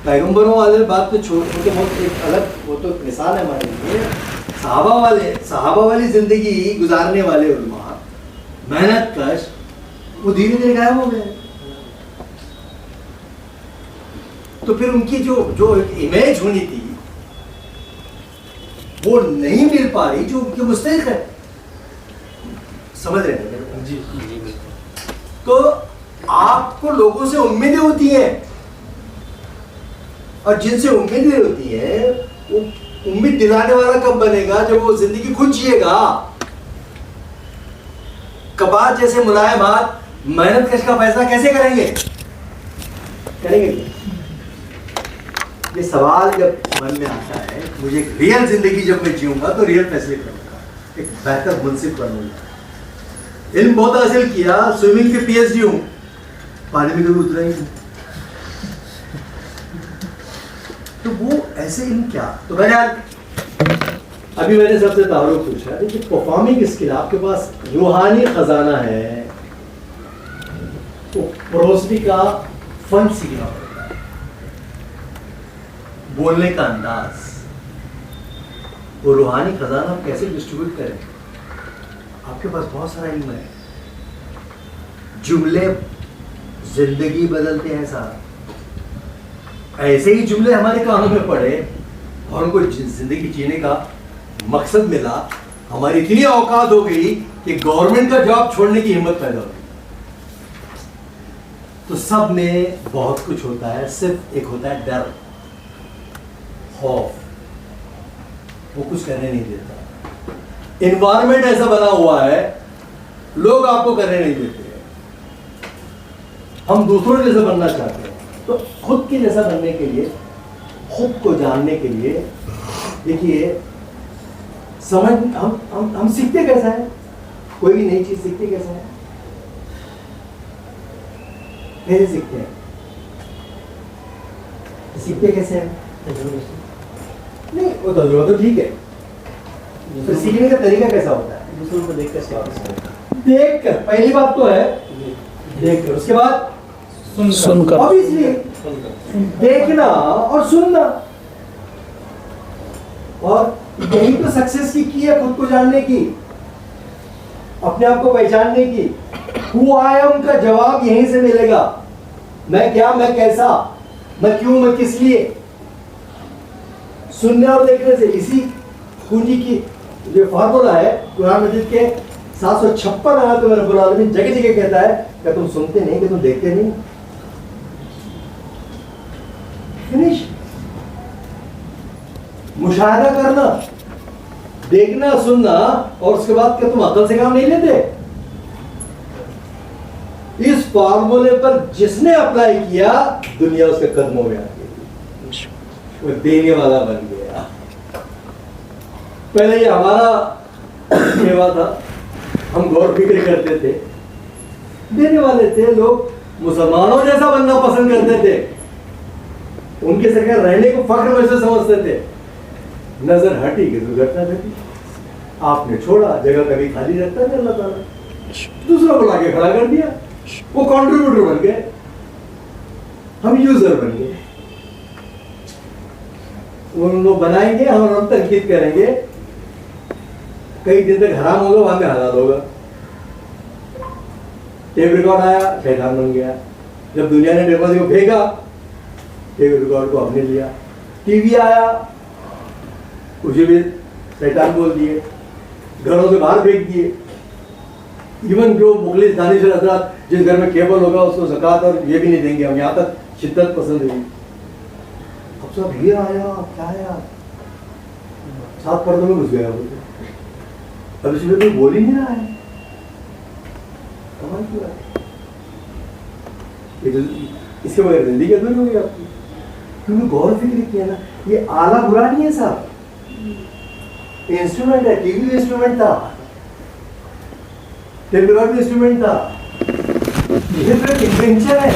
पैगंबरों वाले बात तो छोड़ के बहुत एक अलग, वो तो मिसाल है हमारे लिए। साहबा वाली जिंदगी गुजारने वाले उलमा, मेहनत कश, वो धीरे धीरे गायब हो गए। तो फिर उनकी जो एक इमेज होनी थी वो नहीं मिल पा रही, जो उनके मुस्तहिक है। समझ रहे हैं जी? तो आपको लोगों से उम्मीदें होती हैं, और जिनसे उम्मीदें होती हैं, वो उम्मीद दिलाने वाला कब बनेगा? जब वो जिंदगी खुद जिएगा। कबाब जैसे मुलायम हाथ मेहनत कश का फैसला कैसे करेंगे? ये सवाल जब मन में आता है, मुझे रियल जिंदगी जब मैं जीऊंगा तो रियल फैसले करूंगा, एक बेहतर मुंसिफ बनूंगा। इल्म बहुत हासिल किया, स्विमिंग के पीएचडी हूं, पानी में कभी उतरा ही नहीं। तो वो ऐसे इल्म क्या? तो अभी मैंने सबसे तारुफ पूछा, देखिए परफॉर्मिंग स्किल, आपके पास रूहानी खजाना है, तो प्रोसडी का फन सीखना होगा, बोलने का अंदाज, वो रूहानी खजाना आप कैसे डिस्ट्रीब्यूट करें? आपके पास बहुत सारा इल्म है। जुमले जिंदगी बदलते हैं साहब। ऐसे ही जुमले हमारे कानों में पड़े और उनको जिंदगी जीने का मकसद मिला, हमारी इतनी औकात हो गई कि गवर्नमेंट का जॉब छोड़ने की हिम्मत पैदा हो गई। तो सब में बहुत कुछ होता है, सिर्फ एक होता है डर, खौफ, वो कुछ करने नहीं देता। इन्वायरमेंट ऐसा बना हुआ है, लोग आपको करने नहीं देते। हम दूसरों जैसा बनना चाहते हैं, तो खुद के जैसा बनने के लिए, खुद को जानने के लिए, देखिए समझ हम सीखते कैसा है, कोई भी नई चीज सीखते कैसा है, कैसे सीखते हैं, सीखते कैसे हैं? नहीं, वो तजुर्बा तो ठीक है, तो सीखने का तरीका कैसा होता है? दूसरों को देख कर देख कर, पहली बात तो है देख कर, उसके बाद सुनकर। ऑब्वियसली देखना और सुनना, और यही तो सक्सेस की है, खुद को जानने की, अपने आप को पहचानने की। हु आई एम का जवाब यहीं से मिलेगा। मैं क्या, मैं कैसा, मैं क्यों, मैं किस लिए। सुनने और देखने से, इसी कुंजी की जो फार्मूला है कुरान मजीद के 756 आयत में रब्बुल आलमीन जगह जगह कहता है कि तुम सुनते नहीं, कि तुम देखते नहीं। फिनिश। मुशाहिदा करना, देखना, सुनना, और उसके बाद क्या तुम अकल से काम नहीं लेते? इस फार्मूले पर जिसने अप्लाई किया, दुनिया उसके कदमों में आ गई, वो देने वाला बन गया। पहले ये हमारा सेवा था, हम गौर फिक्र करते थे, देने वाले थे। लोग मुसलमानों जैसा बनना पसंद करते थे, उनके संग रहने को फख्र महसूस समझते थे। नजर हटी कि दुर्घटना घटी, आपने छोड़ा, जगह कभी खाली रहता है, अल्लाह ताला दूसरों को लाके खड़ा कर दिया, वो कंट्रीब्यूटर बन गए, हम यूजर बन गए। उन लोग बनाएंगे, हम तनकीद करेंगे, कई दिन तक हराम होगा, वहां में हलाल होगा। टेप रिकॉर्ड आया, शैतान बन गया। जब दुनिया ने टेक्नोलॉजी को फेंका, टेप रिकॉर्ड को हमने लिया। टीवी आया, उसे भी शैतान बोल दिए, घरों से बाहर फेंक दिए। इवन जो मुखलिस दानिशवर हजरात, जिस घर में केबल होगा उसको ज़कात और ये भी नहीं देंगे हम, यहाँ तक शिद्दत पसंद हुई। अब सब ये आया, क्या आया, 7 पर्दों में घुस गया वो। अब इसमें कोई बोल ही नहीं रहा है, कमाल की बात है। इसके बगैर जिंदगी अधूरी होगी आपकी। क्योंकि गौर फिक्र किया ना, ये आला बुरा नहीं है साहब, इंस्ट्रूमेंट है। टीवी इंस्ट्रूमेंट था, टेलीविजन भी इंस्ट्रूमेंट था, ये तो एक इन्वेंशन है।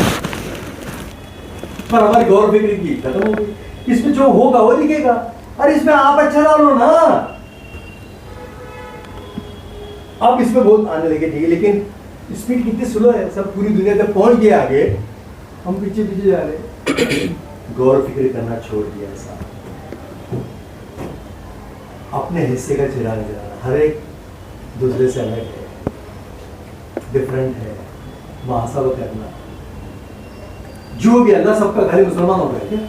पर हमारी गौर फिक्र की खत्म हो गई। इसमें जो होगा वो दिखेगा। अरे इसमें आप अच्छा डालो ना, अब इसमें बहुत आने लगे, ठीक है, लेकिन स्पीड कितनी स्लो है, सब पूरी दुनिया तक पहुंच गए आगे, हम पीछे पीछे जा रहे। गौर फिक्र करना छोड़ दिया साहब, अपने हिस्से का चिराग जलाना। हर एक दूसरे से अलग है, डिफरेंट है, मुहासाबा करना। जो भी अल्लाह सबका खाली मुसलमान हो गया क्या?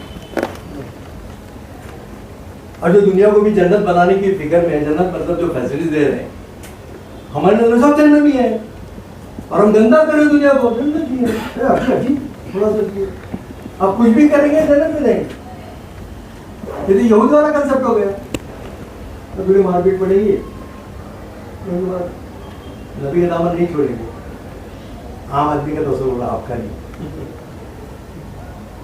और जो दुनिया को भी जन्नत बनाने की फिक्र में है, जन्नत मतलब जो फैसिलिटीज दे रहे हैं, हमारे नजर सब जन्नत भी है, और हम गंदा करें दुनिया को, जन्नत भी है। अभी थोड़ा सा आप कुछ भी करेंगे जन्नत में जाएंगे। यदि यहूदी वाला कंसेप्ट हो गया तो पूरी मारपीट पड़ेगी, उसके बाद नबी का दामन नहीं छोड़ेंगे। आम आदमी का दोस्तों बोला, आपका नहीं।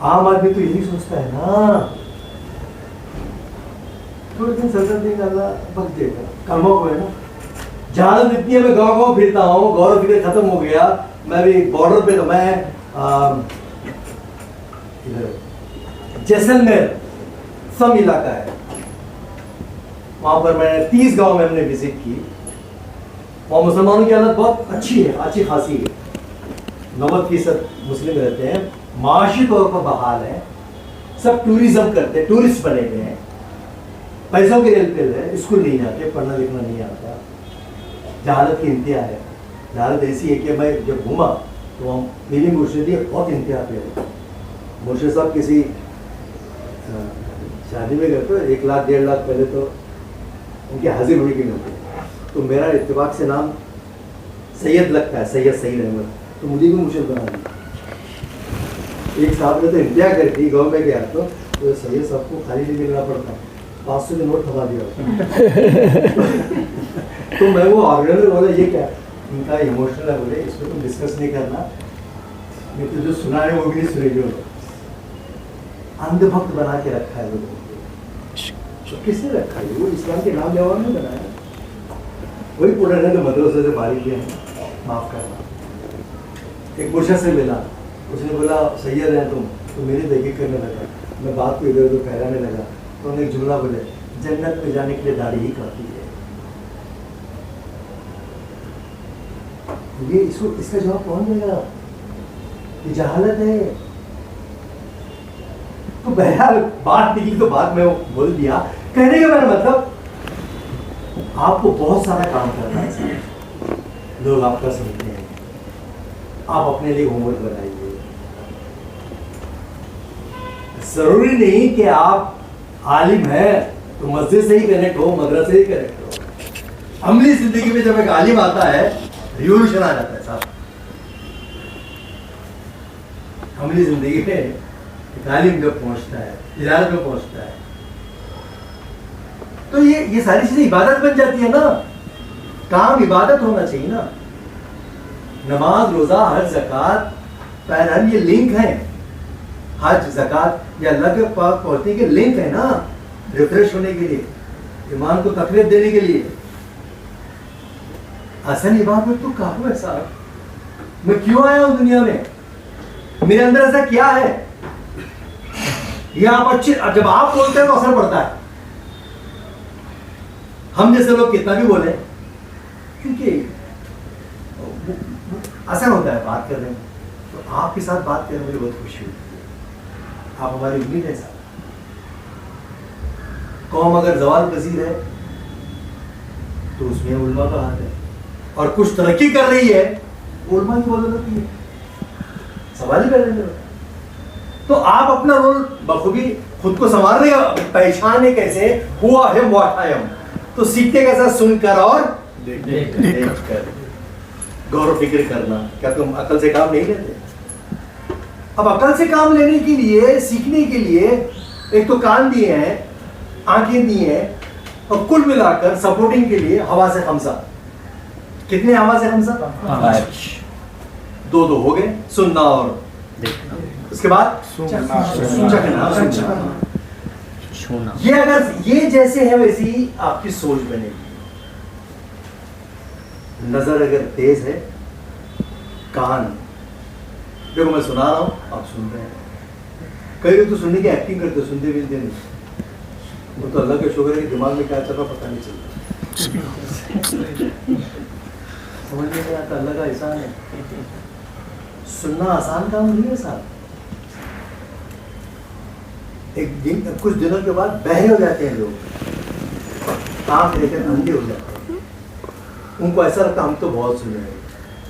आम आदमी तो यही सोचता है ना, थोड़े दिन सल्तनत नहीं डाला, बच देगा कामों को, है ना। जहां इतनी है, मैं गाँव गाँव फिरता हूँ, गौरव फिक्र खत्म हो गया। मैं भी बॉर्डर पे, तो मैं जैसलमेर सम इलाका है, वहां पर मैंने 30 गांव में हमने विजिट की। वहाँ मुसलमानों की हालत बहुत अच्छी है, अच्छी खासी है। 90% मुस्लिम रहते हैं, माशी तौर पर बहाल है, सब टूरिज्म करते हैं, टूरिस्ट बने हुए हैं, पैसों के लिए है, स्कूल नहीं जाते, पढ़ना लिखना नहीं आता। जहालत की इंतहा है। जहालत ऐसी है कि मैं जब घूमा तो हम मेरी मुर्शिदी बहुत इंतहा पे है। मुर्शिद साहब किसी शादी में गए तो 1 लाख 1.5 लाख पहले तो उनके हाजिर होने के मिलते, तो मेरा इत्तेफाक से नाम सैयद लगता है, सैयद सईद अहमद, तो मुझे भी मुर्शिद बना दिया। एक साहब ने तो इंतहा कर दी, गाँव में गया तो सैयद साहब को खाली नहीं मिलना पड़ता, 500 के नोट थमा दिया। तो मैं वो ऑर्गेनाइजर बोला ये क्या, इनका इमोशनल है, बोले इसको तुम डिस्कस नहीं करना, नहीं तो जो सुना है वो भी नहीं सुनेगी। अंधभक्त बना के रखा है लोगों को, तो किसने रखा है? वो इस्लाम के नाम लेवा नहीं बनाया, वही पुराने तो मदरसे से बारी किए हैं, माफ करना। एक मुर्शिद से मिला, उसने बोला सैयद है तुम, तो मेरी देखी करने लगा, मैं बात को इधर उधर फैलाने लगा, तो उन्होंने एक जुमला बोले, जन्नत में जाने के लिए दाढ़ी ही काफी है। ये इसका जवाब कौन देगा? ये जहालत है। तो बहरहाल बात निकली तो बात में बोल दिया। कहने का मेरा मतलब आपको बहुत सारा काम करना है, लोग आपका सुनते हैं, आप अपने लिए होमवर्क बनाइए। जरूरी नहीं कि आप आलिम है तो मस्जिद से ही कनेक्ट हो, मदरसे से ही कनेक्ट हो। अमली जिंदगी में जब एक आलिम आता है रिवोल्यूशन आ जाता है साहब। अमली जिंदगी में एक आलिम जब पहुंचता है, इजाजत में पहुंचता है, तो ये सारी चीजें इबादत बन जाती है ना। काम इबादत होना चाहिए ना। नमाज, रोजा, हज, ज़कात, पैरहन, ये लिंक है। हज, ज़कात या अल्लाह के पास पहुंचने के लिंक है ना, रिफ्रेश होने के लिए, ईमान को तकलीफ देने के लिए। असल इबादत तो काबू है साहब। मैं क्यों आया हूं दुनिया में, मेरे अंदर ऐसा क्या है, ये आप अच्छे जब आप बोलते हैं तो असर पड़ता है। हम जैसे लोग कितना भी बोले, क्योंकि असर होता है बात करने में। तो आपके साथ बात करने में मुझे बहुत खुशी होती है, आप हमारी उम्मीद है साहब। कौम अगर जवाल पजीर है तो उसमें उल्मा का हाथ है, और कुछ तरक्की कर रही है उल्मा की बदौलत है, सवाल ही कर रहे हैं। तो आप अपना रोल बखूबी खुद को संवारने का, पहचाने कैसे, हुआ है व्हाट आई एम, तो सीखते कैसा, सुनकर और देखकर, गौर फिक्र करना। क्या तुम अकल से काम नहीं लेते? अब अकल से काम लेने के लिए, सीखने के लिए एक तो कान दिए हैं, आंखें दी हैं, और कुल मिलाकर सपोर्टिंग के लिए हवा से खमसा। कितने हवा से खमसा? 2 हो गए, सुनना और देखना। उसके बाद छूना। ये अगर ये जैसे है वैसी आपकी सोच बनेगी। नजर अगर तेज है, कान, देखो मैं सुना रहा हूं, आप सुन रहे हैं। कई लोग तो सुनने की एक्टिंग करते, सुनते भी नहीं। वो तो अल्लाह का शुक्र है कि दिमाग में क्या चल रहा पता नहीं चलता। समझ में नहीं आता, अल्लाह का एहसान है। सुनना आसान काम नहीं है साहब। एक दिन, कुछ दिनों के बाद बहरे हो जाते हैं लोग, आंख लेकर अंधे हो जाते हैं। उनको ऐसा लगता हम तो बहुत सुने हैं,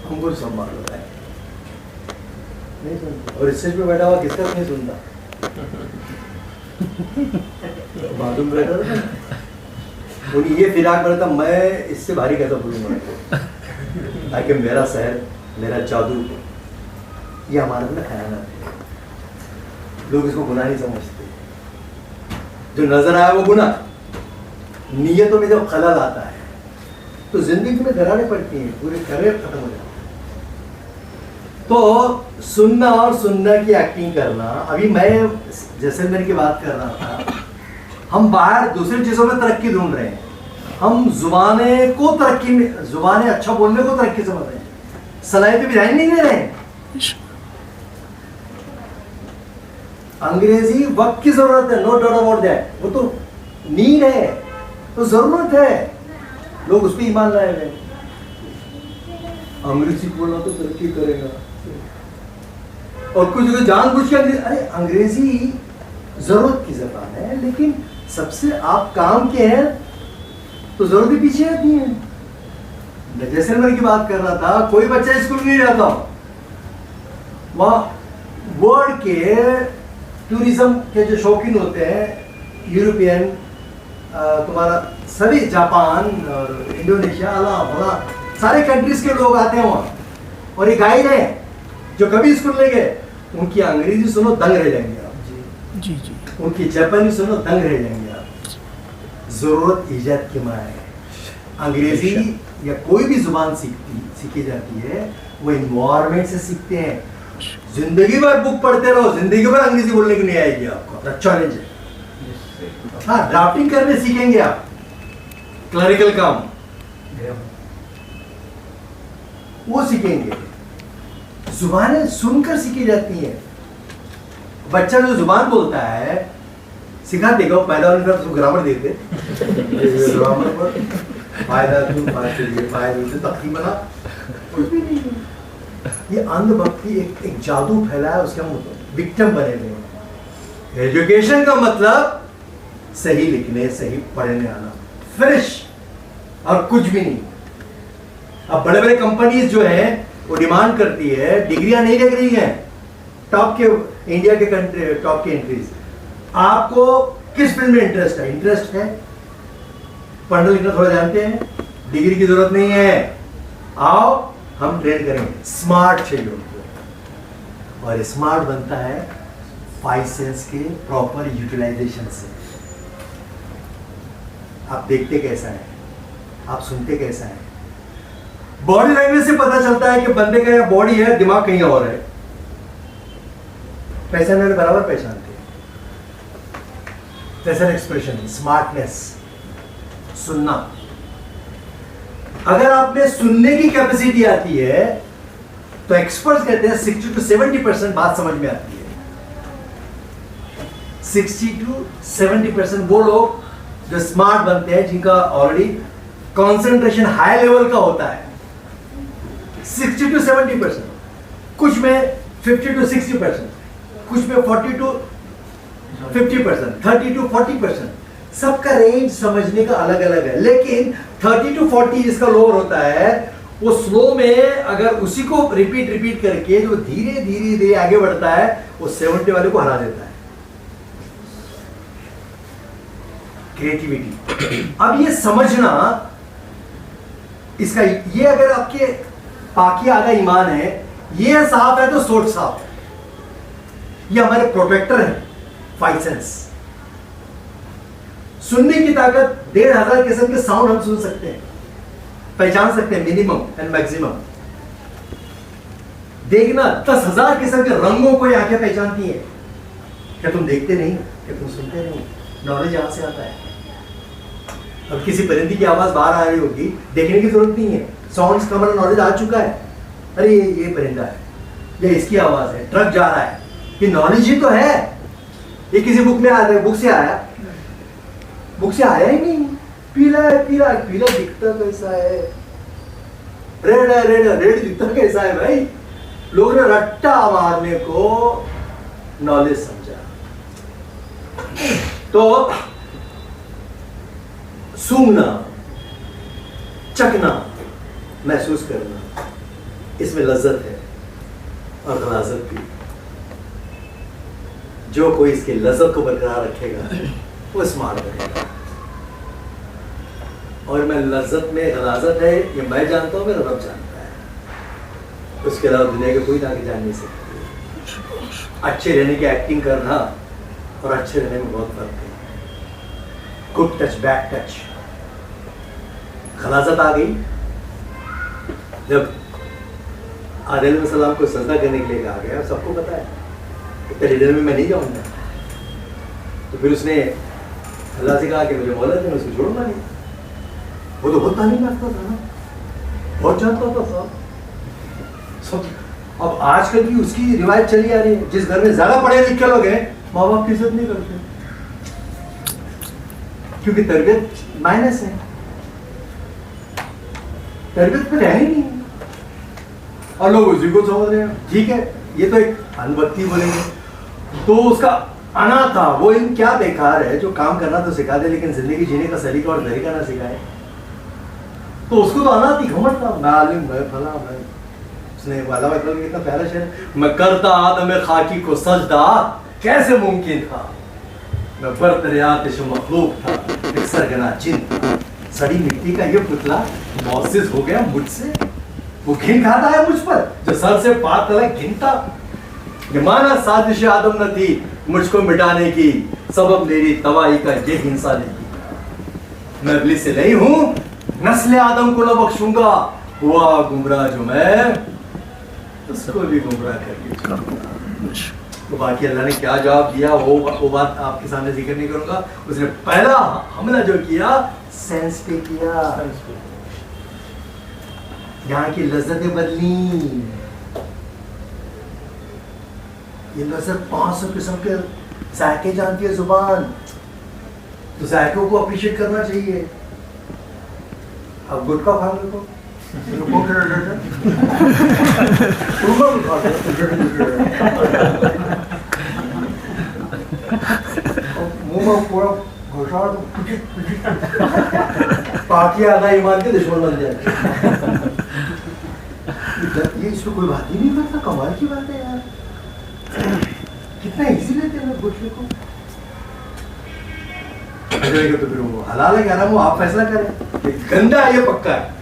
हमको सब मालूम है, नहीं सुनते। और स्टेज पे बैठा हुआ किसका नहीं सुनता, मालूम बैठा उन्हें ये फिराक करता, मैं इससे भारी कैसा बोलूँगा, ताकि मेरा शहर, मेरा जादू, ये हमारे अंदर खयानत है। लोग इसको गुनाह नहीं समझते। जो नजर आया वो गुनाह, नीयतों में जब खलल आता है तो जिंदगी में दरारें पड़ती हैं, पूरे करियर खत्म हो जाता है। तो सुनना और सुनना की एक्टिंग करना। अभी मैं जैसलमेर की बात कर रहा था, हम बाहर दूसरी चीजों में तरक्की ढूंढ रहे हैं, हम जुबाने को तरक्की में, जुबाने अच्छा बोलने को तरक्की समझ रहे हैं, सलाहियत भी ध्यान नहीं दे रहे हैं। अंग्रेजी वक्त की जरूरत है, नो डाउट अबाउट दैट, वो तो नीड है, तो जरूरत है, लोग उस पर ईमान लाए हुए। अंग्रेजी बोलना तो तरक्की करेगा, और कुछ जो जानबूझ के अरे अंग्रेजी जरूरत की जबान है, लेकिन सबसे आप काम के हैं तो जरूरतें पीछे आती हैं। मैं जैसलमेर की बात कर रहा था, कोई बच्चा स्कूल नहीं जाता। वहाँ वर्ल्ड के टूरिज्म के जो शौकीन होते हैं, यूरोपियन, तुम्हारा सभी जापान और इंडोनेशिया, अला सारे कंट्रीज के लोग आते हैं वहाँ। और ये गाइड है जो कभी स्कूल नहीं गए, उनकी अंग्रेजी सुनो दंग रह जाएंगे आप। जी जी। उनकी जापानी सुनो दंग रह जाएंगे आप। जरूरत इजाद की माँ है। अंग्रेजी या कोई भी जुबान सीखी जाती है वो इन्वायरमेंट से सीखते हैं। जिंदगी भर बुक पढ़ते रहो, जिंदगी भर अंग्रेजी बोलने की नहीं आएगी आपको। अपना चैलेंज है। हाँ, ड्राफ्टिंग करने सीखेंगे आप, क्लरिकल काम वो सीखेंगे। जुबानें सुनकर सीखी जाती हैं। बच्चा जो जुबान बोलता है सिखा देगा, पैदा होने का ग्रामर देते ग्रामर पर फायदा तकरीबन कुछ भी नहीं है। ये अंधभक्ति एक जादू फैला है, उसके हम विक्टिम बने हुए हैं। एजुकेशन का मतलब सही लिखने, सही पढ़ने आना, फिनिश, और कुछ भी नहीं। अब बड़े बड़े कंपनीज जो है वो डिमांड करती है, डिग्रियां नहीं देख रही हैं। टॉप के इंडिया के कंट्री, टॉप के एंट्रीज, आपको किस फील्ड में इंटरेस्ट है? इंटरेस्ट है, पढ़ना लिखना थोड़ा जानते हैं, डिग्री की जरूरत नहीं है, आओ हम ट्रेन करेंगे। स्मार्ट चाहिए उनको, और स्मार्ट बनता है 5 सेंस के प्रॉपर यूटिलाइजेशन से। आप देखते कैसा है, आप सुनते कैसा है। बॉडी लैंग्वेज से पता चलता है कि बंदे का बॉडी है, दिमाग कहीं और है। पहचानने वाले बराबर पहचानते हैं। फेशियल एक्सप्रेशन, स्मार्टनेस, सुनना। अगर आप में सुनने की कैपेसिटी आती है तो एक्सपर्ट्स कहते हैं 60 to 70% बात समझ में आती है। 60 to 70% वो लोग जो स्मार्ट बनते हैं, जिनका ऑलरेडी कंसंट्रेशन हाई लेवल का होता है। 60 to 70%, कुछ में 50 to 60%, कुछ में 40 to 50%, 30 to 40%। सबका रेंज समझने का अलग अलग है। लेकिन 30 to 40 जिसका लोअर होता है, वो स्लो में अगर उसी को रिपीट करके जो धीरे धीरे आगे बढ़ता है, वो 70 वाले को हरा देता है। क्रिएटिविटी। अब ये समझना, इसका ये अगर आपके पाकी आगा ईमान है, ये साफ है तो सोच साफ है। ये हमारे प्रोटेक्टर है 5 सेंस। सुनने की ताकत 1500 किस्म के साउंड हम सुन सकते हैं, पहचान सकते हैं, मिनिमम एंड मैक्सिमम। देखना 10,000 किस्म के रंगों को ये आंखें पहचानती हैं। क्या तुम देखते नहीं? क्या तुम सुनते नहीं? नॉलेज यहां से आता है। अब किसी परिंदे की आवाज बाहर आ रही होगी, देखने की जरूरत नहीं है, साउंड्स का हमारा नॉलेज आ चुका है। अरे ये परिंदा है, ये इसकी आवाज है, ट्रक जा रहा है, ये नॉलेज ही तो है। ये किसी बुक में आ रहा है, बुक से आया ही नहीं। पीला है, पीला दिखता कैसा है? रेड है, रेड दिखता कैसा है भाई? लोगों ने रट्टा मारने को नॉलेज समझा। तो सूंघना, चखना, महसूस करना, इसमें लज्जत है और गलाजत भी। जो कोई इसकी लज्जत को बरकरार रखेगा वो स्मार्ट बनेगा। और मैं लज्जत में गलाजत है ये मैं जानता हूँ, मेरा रब जानता है। उसके अलावा दुनिया के कोई आगे जान नहीं सकते। अच्छे रहने की एक्टिंग करना और अच्छे रहने में बहुत फर्क है। Good touch, bad touch. खलासत आ गई जब आदम अलैहिस्सलाम को सजदा करने के लिए कहा गया, सबको पता है इतने डिनर में मैं नहीं जाऊंगा। तो फिर उसने अल्लाह से कहा कि मुझे मोहलत है, मैं उसको छोड़ूंगा नहीं। वो तो बहुत तालीम याफ्ता था ना, बहुत जानता था सब। अब आजकल की उसकी रिवायत चली आ रही है, जिस घर में ज्यादा पढ़े लिखे लोग हैं, माँ बाप की इज्जत नहीं करते क्योंकि तरबियत माइनस है, तरबियत पे रह ही नहीं। और लोग उसी को समझ रहे हैं, ठीक है ये तो एक अनबत्ती बोलेंगे। तो उसका अना था, वो इन क्या बेकार है जो काम करना तो सिखा दे लेकिन जिंदगी जीने का सलीका और तरीका ना सिखाए। तो उसको तो आना थी, घमंड था, मैं आलिम, मैं फला, मैं उसने वाला मैं कितना प्यारा शेर, मैं करता आदम खाकी को सजदा कैसे मुमकिन था, मैं बरतरे आतिश मखलूक था, एक सरगना चिन था, सड़ी मिट्टी का ये पुतला मौसिस हो गया मुझसे, वो घिन खाता है मुझ पर जो सर से पार तक घिनता। ये माना साजिश आदम न थी मुझको मिटाने की, सबब मेरी तबाही का ये हिंसा नहीं की। मैं इब्लीस से नहीं हूं, नस्ल आदम को न बख्शूंगा, हुआ गुमराह जो मैं उसको भी गुमराह करके। तो बाकी अल्लाह ने क्या जवाब दिया वो बात आपके सामने जिक्र नहीं करूंगा। उसने पहला हमला जो किया सेंस पे किया, यहाँ की लज्जतें बदली। ये लज्जत 500 किस्म के जायके जानती है जुबान, तो जायकों को अप्रिशिएट करना चाहिए। अब गुटखा खा लो तो मुंह में पूरा घोषा पाकि आधा ईमान के दुश्मन बन जाए। ये इसमें कोई बात ही नहीं करता, कमाल की बात है यार, कितना इजी लेते हैं गुटखे को। तो फिर वो हलाल है क्या ना, वो आप फैसला करें। ये गंदा है, ये पक्का है,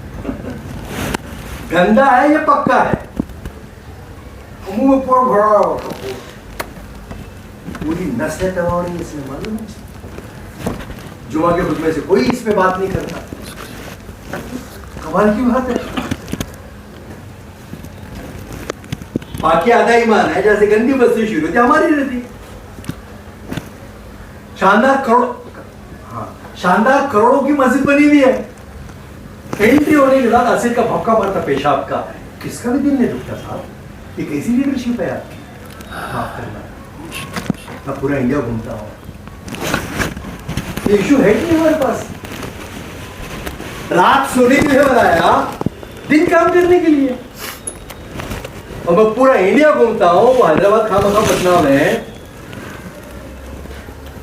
गंदा है, ये पक्का है। मुंह में पूरा भरा पूरी नस्लें तबाह हो रही है, इसमें मालूम है। जुमा के खुतबे से कोई इस पे बात नहीं करता, कमाल की बात है। बाकी आधा ईमान है, जैसे गंदी बस्ती शुरू होती हमारी रहती। शानदार करोड़ों की मस्जिद बनी हुई है, एंट्री होने के बाद असिर का भक्का मारता पेशाब का, किसका भी दिल नहीं दुखता साहब। ये कैसी लीडरशिप है आपकी, माफ करना। मैं पूरा इंडिया घूमता हूँ, ये इशू है कि नहीं हमारे पास। रात सोने के लिए बनाया, दिन काम करने के लिए। और मैं पूरा इंडिया घूमता हूँ, हैदराबाद खामखा पटना में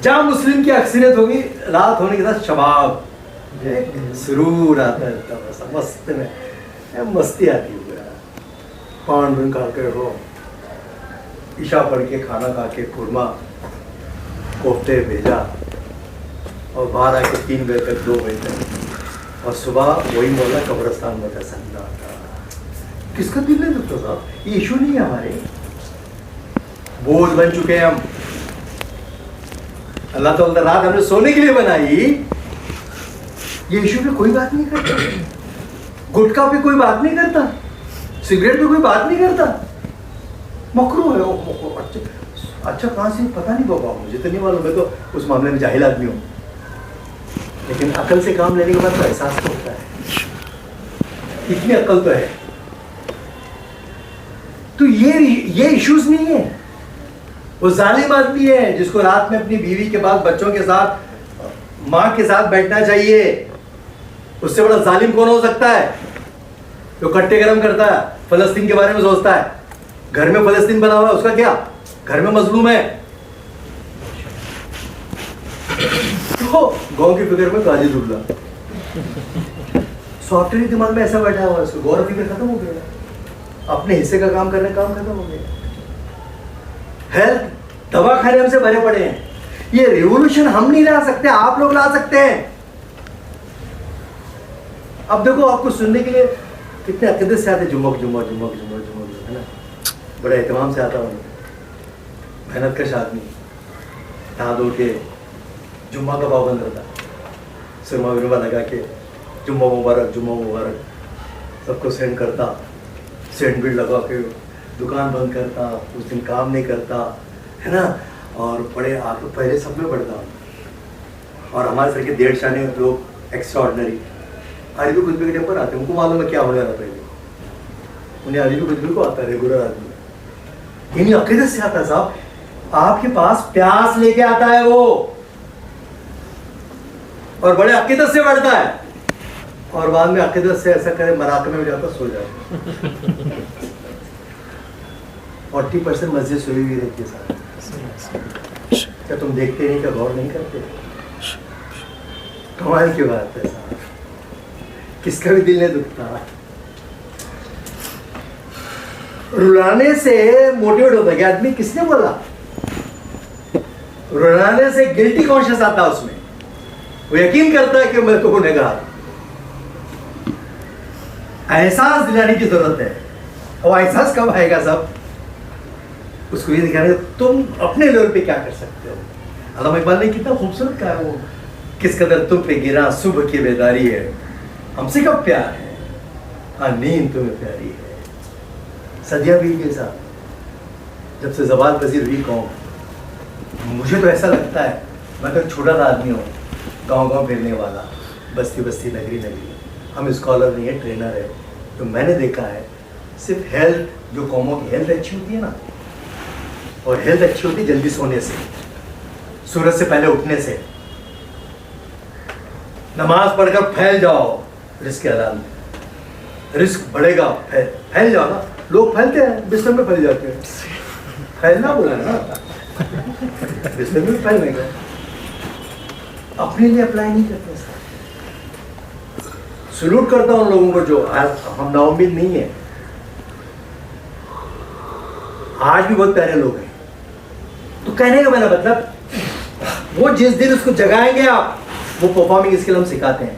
जहां मुस्लिम की अक्सरियत होगी, रात होने के साथ शबाब सुरूर आता है, मस्त में मस्ती आती है। पान बन खा के रो, ईशा पढ़ के खाना खा के खुरमा कोफ्ते भेजा, और बाहर आके 3 बजे तक 2 बजे तक, और सुबह वही मौला कब्रस्तान में संदा आता। किसका दिल नहीं दुखता साहब, ये इशू नहीं है हमारे, बोझ बन चुके हैं हम। अल्लाह तो रात हमने सोने के लिए बनाई, ये इशू पे कोई बात नहीं करता, गुटखा पे कोई बात नहीं करता, सिगरेट पे कोई बात नहीं करता, मकरू है वो। अच्छा कहाँ से पता नहीं बाबा, मुझे तो नहीं मालूम, मैं तो उस मामले में जाहिल आदमी हूँ, लेकिन अकल से काम लेने के बाद तो एहसास तो होता है, इतनी अकल तो है। तो ये इश्यूज नहीं है। वो जालिम आदमी है जिसको रात में अपनी बीवी के बाद बच्चों के साथ माँ के साथ बैठना चाहिए, उससे बड़ा जालिम कौन हो सकता है। जो कट्टे गरम करता है, फलस्तीन के बारे में सोचता है, घर में फलस्तीन बना हुआ है, उसका क्या, घर में मजलूम है, तो गांव की फिक्र में गाजी दुबला, सॉफ्टवेयर दिमाग में ऐसा बैठा हुआ है, उसको गौर फिक्र खत्म हो गया, अपने हिस्से का काम करने काम खत्म हो गया। हेल्थ दवाखाने हमसे भरे पड़े हैं। ये रिवोल्यूशन हम नहीं ला सकते, आप लोग ला सकते हैं। अब देखो आपको सुनने के लिए कितने अकीदत से आते, जुम्मक जुम्मक जुम्मक जुम्मक जुम्मक, है ना, बड़े एहतमाम से आता हूँ, मेहनत कश आदमी, नहा धो के जुम्मा का पाबंद रहता, सुरमा विरमा लगा के जुम्मा मुबारक सबको सेंड करता, सेंड बिल लगा के दुकान बंद करता, उस दिन काम नहीं करता, है ना, और बड़े आप पहले सब में पढ़ता हूँ। और हमारे सर के 1.5 शाने लोग एक्स्ट्रा ऑर्डिनरी अरबी खुतबे के टाइम पर आते हैं, उनको मालूम है क्या होने वाला पहले, उन्हें अरबी खुतबे को आता है, रेगुलर आदमी, इन्हीं अकीदत से आता है साहब, आपके पास प्यास लेके आता है वो, और बड़े अकीदत से बढ़ता है, और बाद में अकीदत से ऐसा करे मराकमे में जाता सो जाए। 40% मस्जिद सोई हुई रहती है साहब, क्या तुम देखते नहीं, क्या गौर नहीं करते, कमाल की बात है साहब। किसका भी दिल नहीं दुखता। रुलाने से मोटिवेट होता है क्या आदमी? किसने बोला? रुलाने से गिल्टी कॉन्शियस आता है उसमें, वो यकीन करता है कि मैं तो गुनहगार। एहसास दिलाने की जरूरत है। और एहसास कब आएगा? सब उसको ये दिखाने तुम अपने लेवल पे क्या कर सकते हो। अल्लामा इकबाल ने कितना खूबसूरत कहा है वो, किस कदर तुम पे गिरा सुबह की बेदारी है, हमसे कब प्यार है, हाँ नींद तुम्हें प्यारी है। सदिया बीत गई साहब जब से ज़वाल पजीर हुई कौम। मुझे तो ऐसा लगता है, मैं तो छोटा सा आदमी हूँ, गांव-गांव फिरने वाला, बस्ती बस्ती नगरी नगरी। हम स्कॉलर नहीं है, ट्रेनर है। तो मैंने देखा है सिर्फ हेल्थ, जो कौमों की हेल्थ अच्छी होती है ना, और हेल्थ अच्छी होती है जल्दी सोने से, सूरज से पहले उठने से। नमाज पढ़कर फैल जाओ, रिस्क अलाल, रिस्क बढ़ेगा, फैल जाओ ना। लोग फैलते हैं, बिस्तर में फैल जाते हैं। फैलना बोला ना, बिस्तर में फैलने का अपने लिए अप्लाई नहीं करते। सलूट करता हूं उन लोगों को जो हम नाउम्मीद नहीं है। आज भी बहुत प्यारे लोग हैं। तो कहने का मेरा मतलब, वो जिस दिन उसको जगाएंगे आप, वो परफॉर्मिंग स्किल हम सिखाते हैं।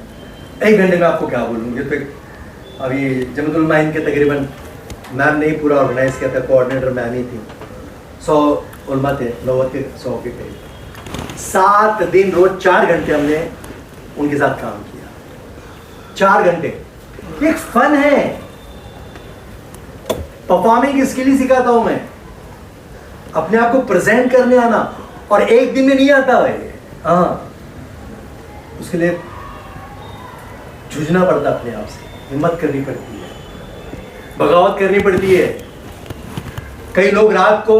1 घंटे में आपको क्या बोलूँगी। तो अभी जमीतुल माइन के तकरीबन मैम ने ही पूरा ऑर्गेनाइज किया था, कोऑर्डिनेटर मैम ही थी। 100 उलमा थे, 90 के 100 के करीब। 7 दिन रोज 4 घंटे हमने उनके साथ काम किया। 4 घंटे। एक फन है, परफॉर्मिंग स्किल ही सिखाता हूं मैं, अपने आप को प्रेजेंट करने आना। और एक दिन में नहीं आता है, हाँ, उसके लिए जूझना पड़ता अपने आप से, हिम्मत करनी पड़ती है, बगावत करनी पड़ती है। कई लोग रात को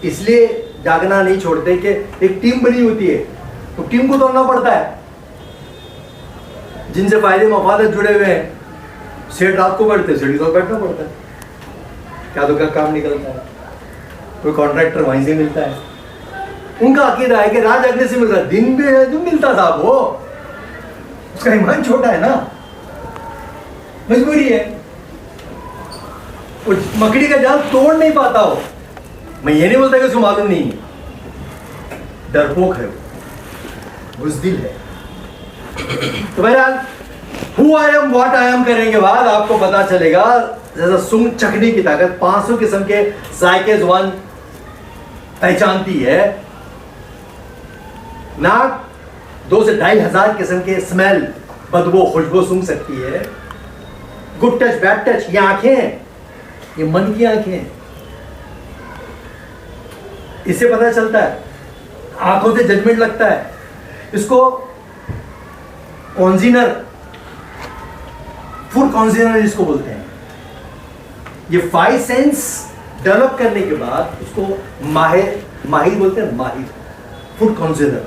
इसलिए जागना नहीं छोड़ते कि एक टीम बनी होती है, तो टीम को तोड़ना पड़ता है। जिनसे फायदे मफादत जुड़े हुए हैं, सेठ रात को बैठते, सेठ को बैठना पड़ता है। क्या तो क्या काम निकलता है, कोई कॉन्ट्रैक्टर वहीं से मिलता है। उनका अकीदा है कि रात जागने से मिल रहा है, दिन भी है जो मिलता था, वो उसका ईमान छोटा है ना, मजबूरी है। वो मकड़ी का जाल तोड़ नहीं पाता हो। मैं ये नहीं बोलता कि उसको मालूम नहीं है, डरपोक है वो, बुज़दिल है। तो बहरहाल who I am what I am करेंगे बाद आपको पता चलेगा। जैसा सूंघ चखने की ताकत, 500 किस्म के जायके जुबान पहचानती है। नाक 2 से 2,500 किस्म के स्मेल, बदबू, खुशबू सूंघ सकती है। Good touch, bad touch. ये आंखें, ये मन की आंखें हैं, इससे पता चलता है। आंखों से जजमेंट लगता है। इसको कॉन्जीनर, फूड कॉन्जीनर इसको बोलते हैं। ये 5 सेंस डेवलप करने के बाद उसको माहिर बोलते हैं, माहिर, फूड कॉन्जीनर।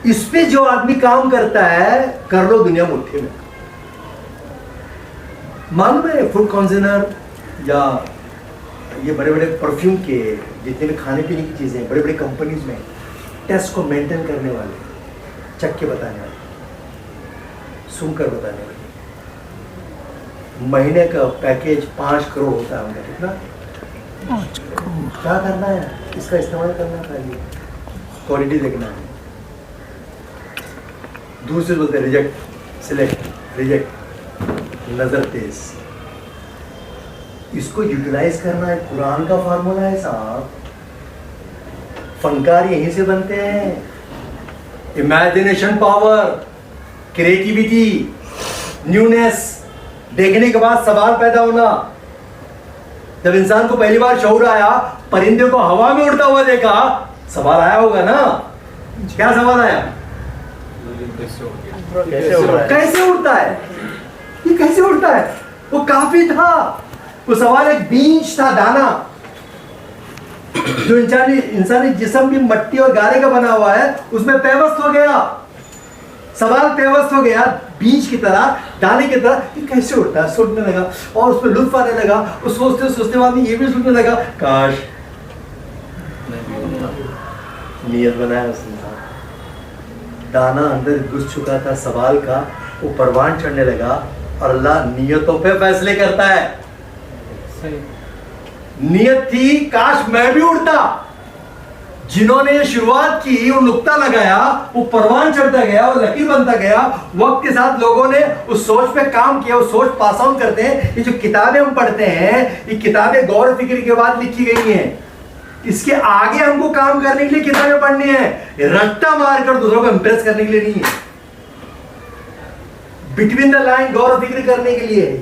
इस पे जो आदमी काम करता है, कर लो दुनिया मुट्ठी में। मालूम है फूड कॉन्जीनर या ये बड़े बड़े परफ्यूम के जितने भी खाने पीने की चीजें बड़े बड़े कंपनीज में टेस्ट को मेंटेन करने वाले, चख के बताने वाले, सुन कर बताने वाले। महीने का पैकेज 5 करोड़ होता है उनका। कितना? 5 करोड़। क्या करना है? इसका इस्तेमाल करना चाहिए, क्वालिटी देखना है। दूसरे बोलते हैं रिजेक्ट, सिलेक्ट, रिजेक्ट, नजर तेज। इसको यूटिलाइज करना है। कुरान का फार्मूला है साहब। फनकार यहीं से बनते हैं। इमेजिनेशन पावर, क्रिएटिविटी, न्यूनेस, देखने के बाद सवाल पैदा होना। जब इंसान को पहली बार शऊर आया, परिंदे को हवा में उड़ता हुआ देखा, सवाल आया होगा ना। क्या सवाल आया? कैसे उड़ता है? ये कैसे उड़ता है? वो काफी था। वो सवाल एक बीज था, दाना, जो इंसानी जिस्म भी मट्टी और गारे का बना हुआ है, उसमें पेवस्त हो गया। सवाल पेवस्त हो गया, बीज की तरह, दाने की तरह। ये कैसे उड़ता है? सोचने लगा और उस पर लुत्फ आने लगा। उस सोचते सोचते बाद में ये भी सोचने लगा, काश नियत बनाया उसने। दाना अंदर घुस चुका था सवाल का, वो परवान चढ़ने लगा और अल्लाह नियतों पे फैसले करता है। सही। नियत थी काश मैं भी उड़ता, जिन्होंने ये शुरुआत की वो नुक्ता लगाया, वो परवान चढ़ता गया और लकीर बनता गया। वक्त के साथ लोगों ने उस सोच पे काम किया, उस सोच पास ऑन करते हैं। ये जो किताबें हम पढ़ते हैं, ये किताबें गौर फिक्र के बाद लिखी गई हैं। इसके आगे हमको काम करने के लिए किताबें पढ़नी है, रट्टा मारकर दूसरों को इंप्रेस करने के लिए नहीं है। बिटवीन द लाइन गौर फिक्र करने के लिए है।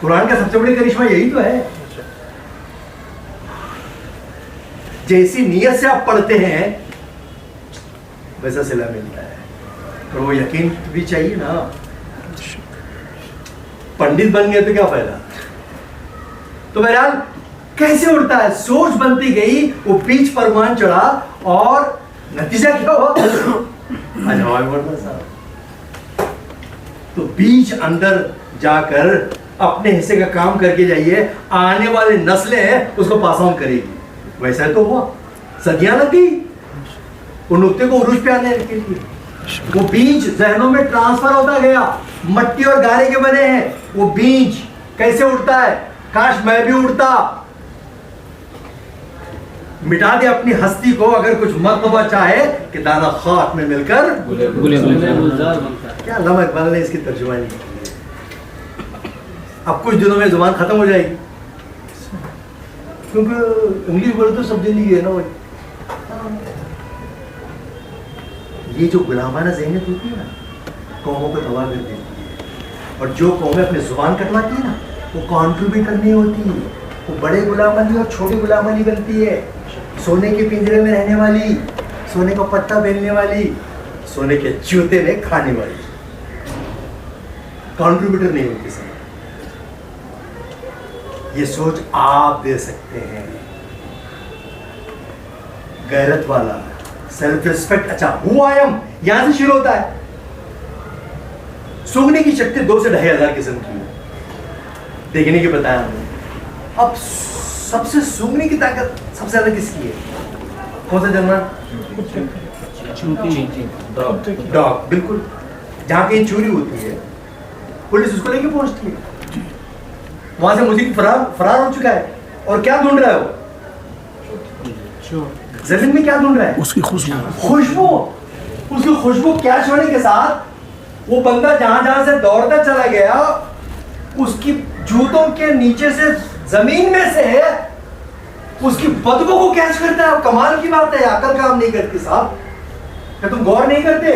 कुरान का सबसे बड़ी करिश्मा यही तो है। जैसी नीयत से आप पढ़ते हैं वैसा सिला मिलता है, और वो यकीन भी चाहिए ना। पंडित बन गए तो क्या फायदा। तो बहरहाल कैसे उड़ता है, सोच बनती गई, वो बीज परवान चढ़ा और नतीजा क्या हुआ। तो बीज अंदर जाकर अपने हिस्से का काम करके जाइए, आने वाली नस्लें उसको पास ऑन करेगी। वैसा तो हुआ, सदियां लग गई उन नुक्ते को उरूज पे आने के लिए। वो बीज जहनों में ट्रांसफर होता गया, मट्टी और गारे के बने हैं वो बीज। कैसे उड़ता है, काश मैं भी उड़ता। मिटा दे अपनी हस्ती को अगर कुछ मर्तबा चाहे कि दाना खाक में मिलकर गुलजार बनता है। क्या अल्लामा इकबाल ने इसकी तर्जुमानी की है। अब कुछ दिनों में जुबान खत्म हो जाएगी, क्योंकि इंग्लिश बोले तो सब जिंदगी है ना वो। ये जो गुलामाना ज़हनियत होती है ना, कौमों को तबाह कर देती है। और जो कौमें अपनी जुबान कटवाती है ना, वो कॉन्ट्रीब्यूटर नहीं होती, वो बड़े गुलाम अली और छोटे गुलाम अली बनती है। सोने के पिंजरे में रहने वाली, सोने का पट्टा पहनने वाली, सोने के जूते में खाने वाली, कॉन्ट्रीब्यूटर नहीं होती सब। ये सोच आप दे सकते हैं। गैरत वाला, सेल्फ रिस्पेक्ट। अच्छा, हु आई एम यहां से शुरू होता है। सूंघने की शक्ति 2 से 2,500 किस्म की है, देखने की बताया हमने। अब सबसे सूंघने की ताकत सबसे ज्यादा किसकी है? कौन सा जानवर? डॉग। बिल्कुल, जहां कहीं चोरी होती है पुलिस उसको लेके पहुंचती है। वहां से मुझे फरार हो चुका है, और क्या ढूंढ रहा है वो? जमीन में क्या ढूंढ रहा है? उसकी खुशबू। उसकी खुशबू कैच होने के साथ वो बंदा जहां जहां से दौड़ता चला गया, उसकी जूतों के नीचे से, जमीन में से उसकी बदबू को कैच करता है। कमाल की बात है, अकल काम नहीं करती साहब, क्या तुम गौर नहीं करते?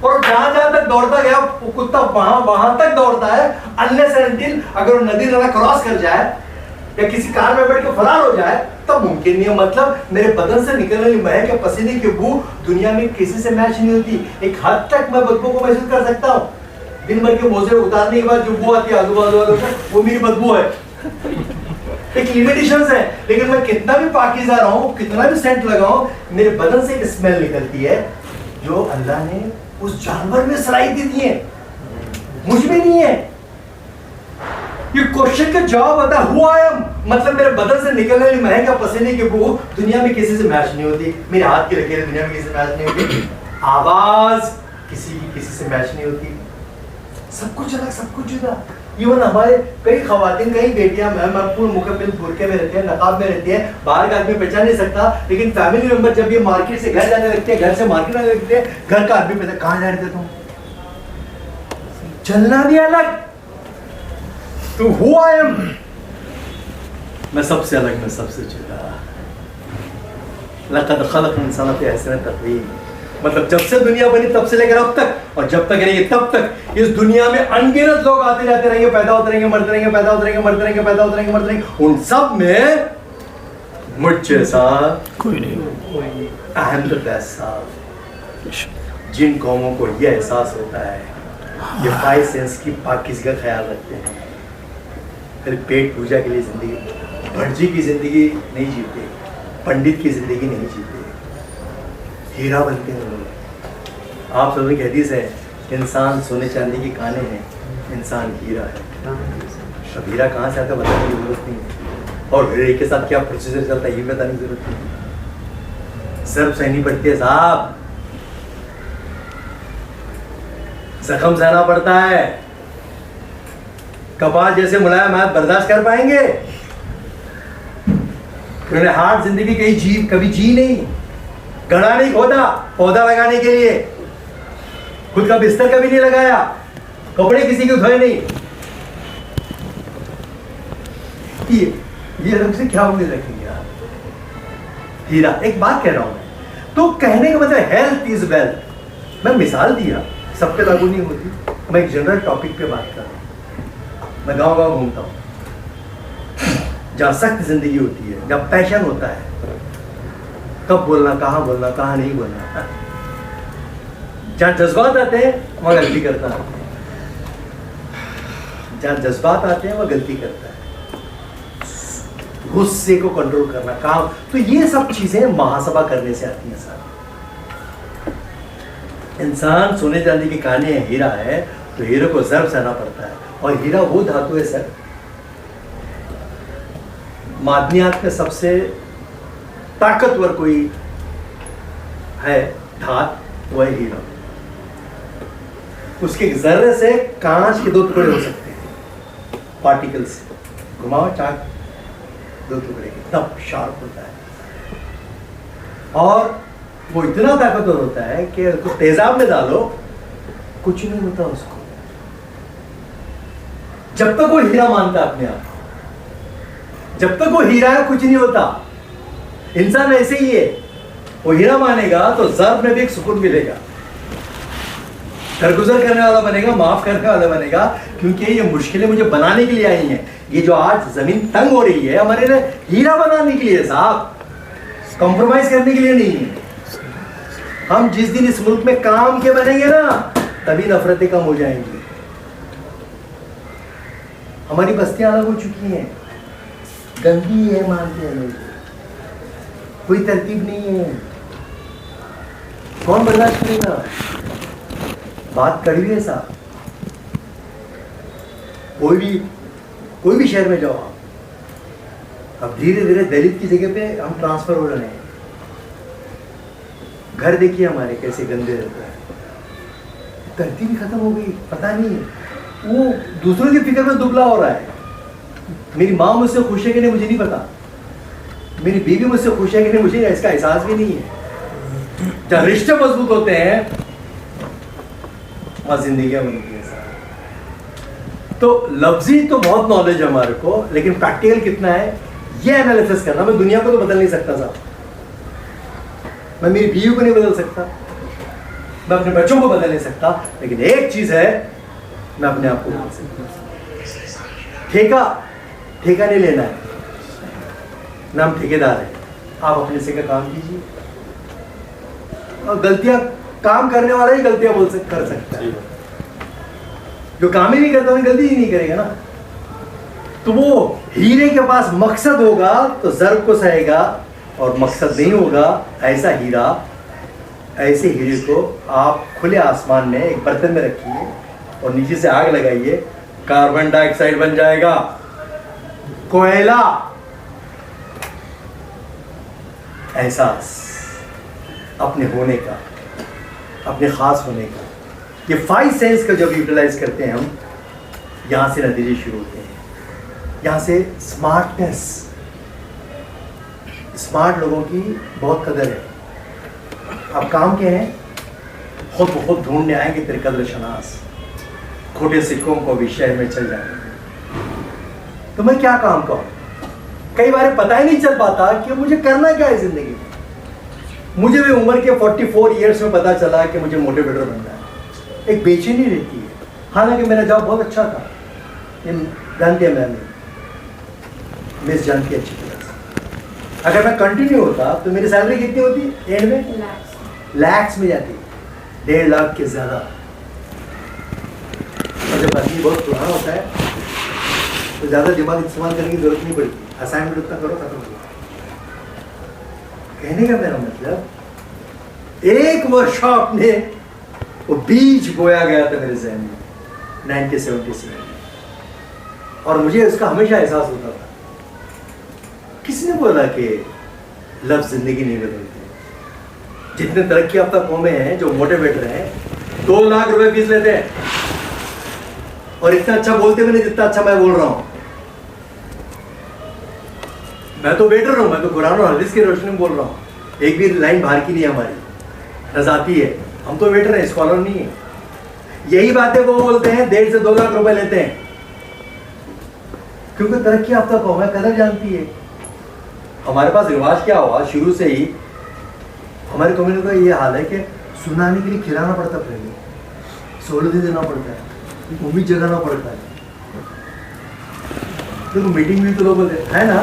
और जहां जहां तक दौड़ता गया वो कुत्ता वहां तक दौड़ता है, अनलेस एंड अनटिल अगर वो नदी नाला क्रॉस कर जाए या किसी कार में बैठ के फरार हो जाए तब मुमकिन नहीं है। मतलब मेरे बदन से निकलने वाली महक या पसीने की बू दुनिया में किसी से मैच नहीं होती। एक हद तक मैं बदबू को महसूस कर सकता हूँ। दिन भर के मोजे उतारने के बाद जो बू आती है आजू बाजू वालों को, वो मेरी बदबू है। एक लिमिटेशंस है, लेकिन मैं कितना भी पाकीज़ा रहूं, कितना भी सेंट लगाऊं, मेरे बदन से एक स्मेल निकलती है जो अल्लाह ने उस जानवर में सलाहियत दी है, मुझ में नहीं है। ये क्वेश्चन का जवाब होता है हु आई एम, मतलब मेरे बदन से निकलने वाली महक या पसीने की बू दुनिया में किसी से मैच नहीं होती। मेरे हाथ की लकीरें दुनिया में किसी से मैच नहीं होती। आवाज किसी से मैच नहीं होती। सब कुछ अलग, सब कुछ जुदा। इवन हमारे कई खवातीन, कई बेटियां पूर्ण मुकम्मल बुरके में रहती है, नकाब में रहती है, बाहर का आदमी पहचान नहीं सकता, लेकिन फैमिली मेंबर जब ये मार्केट से घर जाने लगते हैं, घर से मार्केट आने लगते हैं, घर का आदमी पहचान, कहाँ जा रहे थे तुम? चलना भी अलग। तो हु आई एम, मैं सबसे अलग, मैं सबसे जुदा। लक़द ख़लक़ना इंसान फ़ी अहसनि तक़वीम, मतलब जब से दुनिया बनी तब से लेकर अब तक, और जब तक रहेंगे तब तक इस दुनिया में अनगिनत लोग आते जाते रहेंगे, पैदा होते रहेंगे, मरते रहेंगे, पैदा होते रहेंगे, मरते रहेंगे, पैदा होते रहेंगे, मरते रहेंगे। उन सब में मुझ जैसा कोई नहीं। अहमद ऐसा, जिन कौमों को यह एहसास होता है, ये 5 सेंस की पाकीज़गी का ख्याल रखते हैं, फिर पेट पूजा के लिए जिंदगी, भटजी की जिंदगी नहीं जीते, पंडित की जिंदगी नहीं जीते, हीरा बनते हैं लोग। आप सबकी हदीस है, इंसान सोने चांदी की काने हैं, इंसान हीरा है। अब हीरा कहाँ से आता है बताने की जरूरत नहीं है, और हीरे के साथ क्या प्रोसीजर चलता है ये बताने की जरूरत नहीं है। सर्फ सहनी पड़ती है साहब, जख्म सहना पड़ता है। कपास जैसे मुलायम हाथ बर्दाश्त कर पाएंगे? उन्होंने हार्ड जिंदगी कभी जी नहीं, गड़ा नहीं खोदा पौधा लगाने के लिए, खुद का बिस्तर कभी नहीं लगाया, कपड़े किसी के धोए नहीं। ये हमसे क्या उम्मीद रखेंगे आप? हीरा, एक बात कह रहा हूं मैं, तो कहने का मतलब हेल्थ इज वेल्थ। मैं मिसाल दिया, सब पे लागू नहीं होती, मैं एक जनरल टॉपिक पे बात कर रहा हूं। मैं गांव गांव घूमता हूं, जहां सख्त जिंदगी होती है, जहां पैशन होता है, कब बोलना, कहां नहीं बोलना, जहां जज्बात आते हैं वहां गलती करता है, जहां जज्बात आते हैं वहां गलती करता है। गुस्से को कंट्रोल करना काम, तो ये सब चीजें महासभा करने से आती हैं सर। इंसान सोने चांदी की कहानी है, हीरा है, तो हीरे को जर्ब सहना पड़ता है। और हीरा वो धातु है सर, मादनियात में सबसे ताकतवर कोई है धात, वो है हीरा। उसके जर्रे से कांच के 2 टुकड़े हो सकते हैं, पार्टिकल्स घुमाओ चाक 2 टुकड़े के, तब शार्प होता है। और वो इतना ताकतवर होता है कि उसको तेजाब में डालो कुछ नहीं होता उसको, जब तक वो हीरा मानता अपने आप, जब तक वो हीरा है कुछ नहीं होता। इंसान ऐसे ही है, वो हीरा मानेगा तो जर्ब में भी एक सुकून मिलेगा, दरगुजर करने वाला बनेगा, माफ करने वाला बनेगा, क्योंकि ये मुश्किलें मुझे बनाने के लिए आई हैं। ये जो आज जमीन तंग हो रही है हमारे लिए हीरा बनाने के लिए साहब, कॉम्प्रोमाइज करने के लिए नहीं है। हम जिस दिन इस मुल्क में काम के बनेंगे ना, तभी नफरतें कम हो जाएंगी। हमारी बस्तियां अलग हो चुकी हैं, गंदी है मानते हैं लोग, कोई तरतीब नहीं है, कौन बर्दाश्त करेगा? बात कड़वी है साहब। कोई भी शहर में जाओ आप, अब धीरे धीरे दलित की जगह पे हम ट्रांसफर हो रहे हैं। घर देखिए हमारे कैसे गंदे रहते हैं, तरतीब ही खत्म हो गई। पता नहीं वो दूसरों की फिक्र में दुबला हो रहा है। मेरी माँ मुझसे खुश है कि नहीं मुझे नहीं पता, मेरी बीवी मुझसे खुश है कि नहीं मुझे इसका एहसास भी नहीं है। जब रिश्ते मजबूत होते हैं और जिंदगियां बनती है साहब। तो लफ्जी तो बहुत नॉलेज है हमारे को, लेकिन प्रैक्टिकल कितना है ये एनालिसिस करना। मैं दुनिया को तो बदल नहीं सकता साहब, मैं मेरी बीवी को नहीं बदल सकता, मैं अपने बच्चों को बदल नहीं सकता, लेकिन एक चीज है, मैं अपने आप को बदल सकता। ठेका नहीं लेना है ना, हम ठेकेदार हैं। आप अपने से का काम कीजिए, और गलतियां काम करने वाला ही गलतियां कर सकता है। जो काम ही नहीं करता वो गलती ही नहीं करेगा ना। तो वो हीरे के पास मकसद होगा तो जर्ब को सहेगा, और मकसद नहीं होगा ऐसा हीरा, ऐसे हीरे को आप खुले आसमान में एक बर्तन में रखिए और नीचे से आग लगाइए, कार्बन डाइऑक्साइड बन जाएगा, कोयला। एहसास अपने होने का, अपने खास होने का, ये 5 सेंस का जब यूटिलाइज करते हैं हम, यहाँ से नतीजे शुरू होते हैं। यहाँ से स्मार्टनेस, स्मार्ट लोगों की बहुत कदर है। अब काम के हैं, खुद ब खुद ढूंढने आएंगे तेरे कदर शनास, खोटे सिक्कों को भी शहर में चल जाएंगे। तो मैं क्या काम कहूँ? कई बार पता ही नहीं चल पाता कि मुझे करना क्या है जिंदगी में। मुझे भी उम्र के 44 ईयर्स में पता चला कि मुझे मोटिवेटर बनना है। एक बेचैनी रहती है, हालांकि मेरा जॉब बहुत अच्छा था, ये जानती है मैम, मिस जानती है अच्छी तरह से। अगर मैं कंटिन्यू होता तो मेरी सैलरी कितनी होती एंड में? लैक्स में जाती, 1.5 लाख के ज़्यादा। और जब आदमी बहुत पुराना होता है तो ज़्यादा दिमाग इस्तेमाल करने की जरूरत नहीं पड़ती, असाइनमेंट उतना करो खत्म हो। कहने का मेरा मतलब, एक वर्कशॉप में वो बीज बोया गया था मेरे जहन में 1977 में, और मुझे उसका हमेशा एहसास होता था। किसने बोला कि लफ्ज़ जिंदगी नहीं बदलती? जितने तरक्की याफ्ता कौमें हैं जो मोटिवेटर हैं, 2 लाख रुपए फीस लेते हैं और इतना अच्छा बोलते भी नहीं जितना अच्छा मैं बोल रहा हूं। मैं तो वेटर हूं, मैं तो कुरान और हदीस की रोशनी में बोल रहा हूं। एक भी लाइन बाहर की नहीं है हमारी, नजाती है। हम तो वेटर हैं, स्कॉलर नहीं है। यही बातें वो बोलते हैं 1.5 से 2 लाख रुपए लेते हैं, क्योंकि तरक्की याफ्ता कौम है, कदर जानती है। हमारे पास रिवाज क्या हुआ शुरू से ही, हमारी कम्युनिटी का ये हाल है कि सुनाने के लिए खिलाना पड़ता, पहले सहूलत देना पड़ता है, उम्मीद जगाना पड़ता है। देखो मीटिंग में तो लोग बोलते है ना,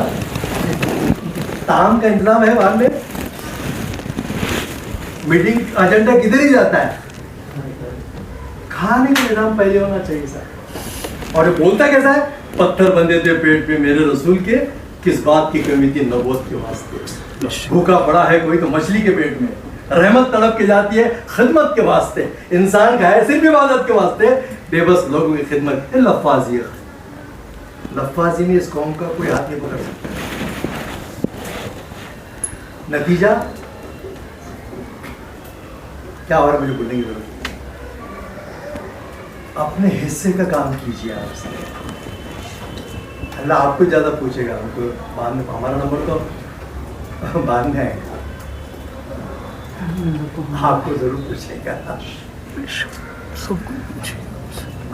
ताम का इंतजाम है बाद में, मीटिंग एजेंडा किधर ही जाता है, खाने का इंतजाम पहले होना चाहिए सर। और ये बोलता कैसा है, पत्थर बंधे थे पेट पे मेरे रसूल के, किस बात की कमी थी नबूवत के वास्ते। भूखा पड़ा है कोई तो मछली के पेट में, रहमत तड़प के जाती है खिदमत के वास्ते। इंसान का है सिर्फ इबादत के वास्ते, बेबस लोगों की खिदमत। लफ्फाजी में इस कौम का कोई हाथ नहीं पकड़ सकता। नतीजा क्या हो रहा है मुझे बोलने की जरूरत नहीं। अपने हिस्से का काम कीजिए आपसे, अल्लाह आपको ज्यादा पूछेगा। हमको बाद में, हमारा नंबर तो बाद में आएगा, आपको जरूर पूछेगा।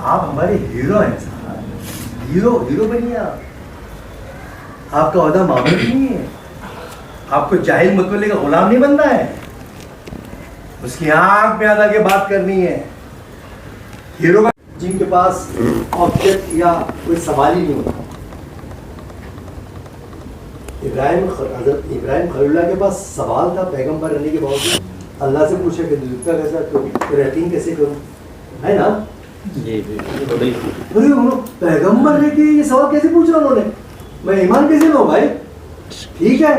आप हमारे हीरो हैं साहब, हीरो बनिए आप। आपका ओहदा मामूली नहीं है, आपको जाहिल मतवल्ली का गुलाम नहीं बनना है, उसकी आंख में आधा के बात करनी है। हीरो का जिनके पास ऑब्जेक्ट या कोई सवाल ही नहीं होता। हज़रत इब्राहिम खलीलुल्लाह के पास सवाल था पैगंबर रहने के बावजूद। अल्लाह से पूछा कि दुनिया कैसा तो यकीन कैसे करूं, है ना? पैगंबर रह के ये सवाल कैसे पूछ रहा उन्होंने, मैं ईमान कैसे लूं भाई? ठीक है,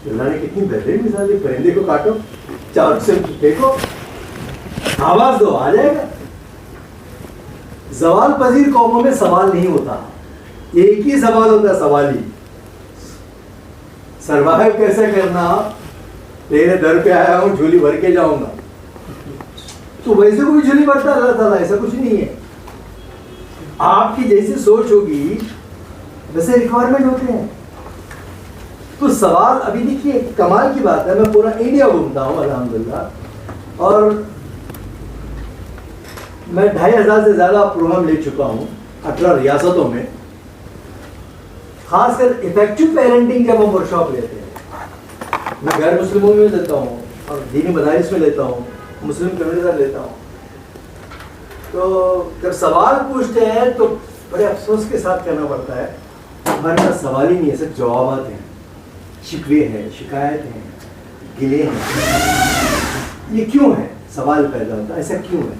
अल्लाह ने कितनी बेहतरीन मिसाल दी। परिंदे को काटो, चारों से देखो, आवाज दो, आ जाएगा। सवाल पजीर कौमों में सवाल नहीं होता, एक ही सवाल होता है, सवाली। सर्वाइव कैसे करना, तेरे दर पे आया हूं झोली भर के जाऊंगा। तो वैसे कोई झोली भरता अल्लाह ताला, ऐसा कुछ नहीं है। आपकी जैसी सोच होगी वैसे रिक्वायरमेंट होते हैं। तो सवाल, अभी देखिए कमाल की बात है, मैं पूरा इंडिया घूमता हूँ अल्हम्दुलिल्लाह, और मैं 2500 से ज्यादा प्रोग्राम ले चुका हूँ 18 रियासतों में। खासकर इफेक्टिव पेरेंटिंग जब हम वर्कशॉप लेते हैं, मैं गैर मुस्लिमों में लेता हूँ और दीनी मदारिस में लेता हूँ, मुस्लिम कम्युनिटी में लेता हूँ। तो जब सवाल पूछते हैं तो बड़े अफसोस के साथ कहना पड़ता है हमारे पास सवाल ही नहीं है, सिर्फ जवाब हैं, शिकवे हैं, शिकायत हैं, गिले हैं। ये क्यों है सवाल पैदा होता है, ऐसा क्यों है?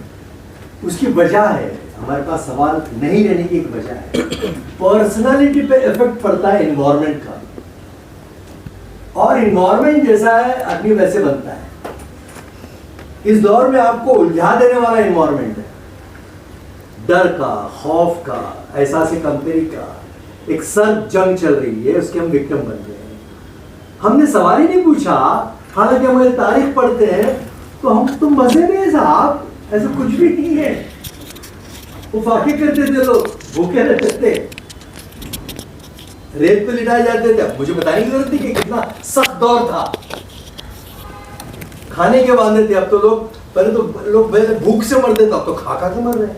उसकी वजह है, हमारे पास सवाल नहीं रहने की एक वजह है। पर्सनालिटी पे इफेक्ट पड़ता है इन्वायरमेंट का, और इन्वायरमेंट जैसा है आदमी वैसे बनता है। इस दौर में आपको उलझा देने वाला इन्वायरमेंट है, डर का, खौफ का, एहसास कमतरी का, एक सर्द जंग चल रही है, उसके हम विक्टिम बन गए हैं। हमने सवाल ही नहीं पूछा, हालांकि हमारी तारीख पढ़ते हैं तो हम तो मजे में है साहब, ऐसा कुछ भी नहीं है। वो फाके करते थे लोग, भूखे रहते थे, रेत पे लिटाए जाते थे। मुझे बताने की जरूरत थी कि कितना सख्त दौर था, खाने के वादे थे। अब तो लोग, पहले तो लोग भूख से मरते थे, अब तो खा खा के मर रहे हैं,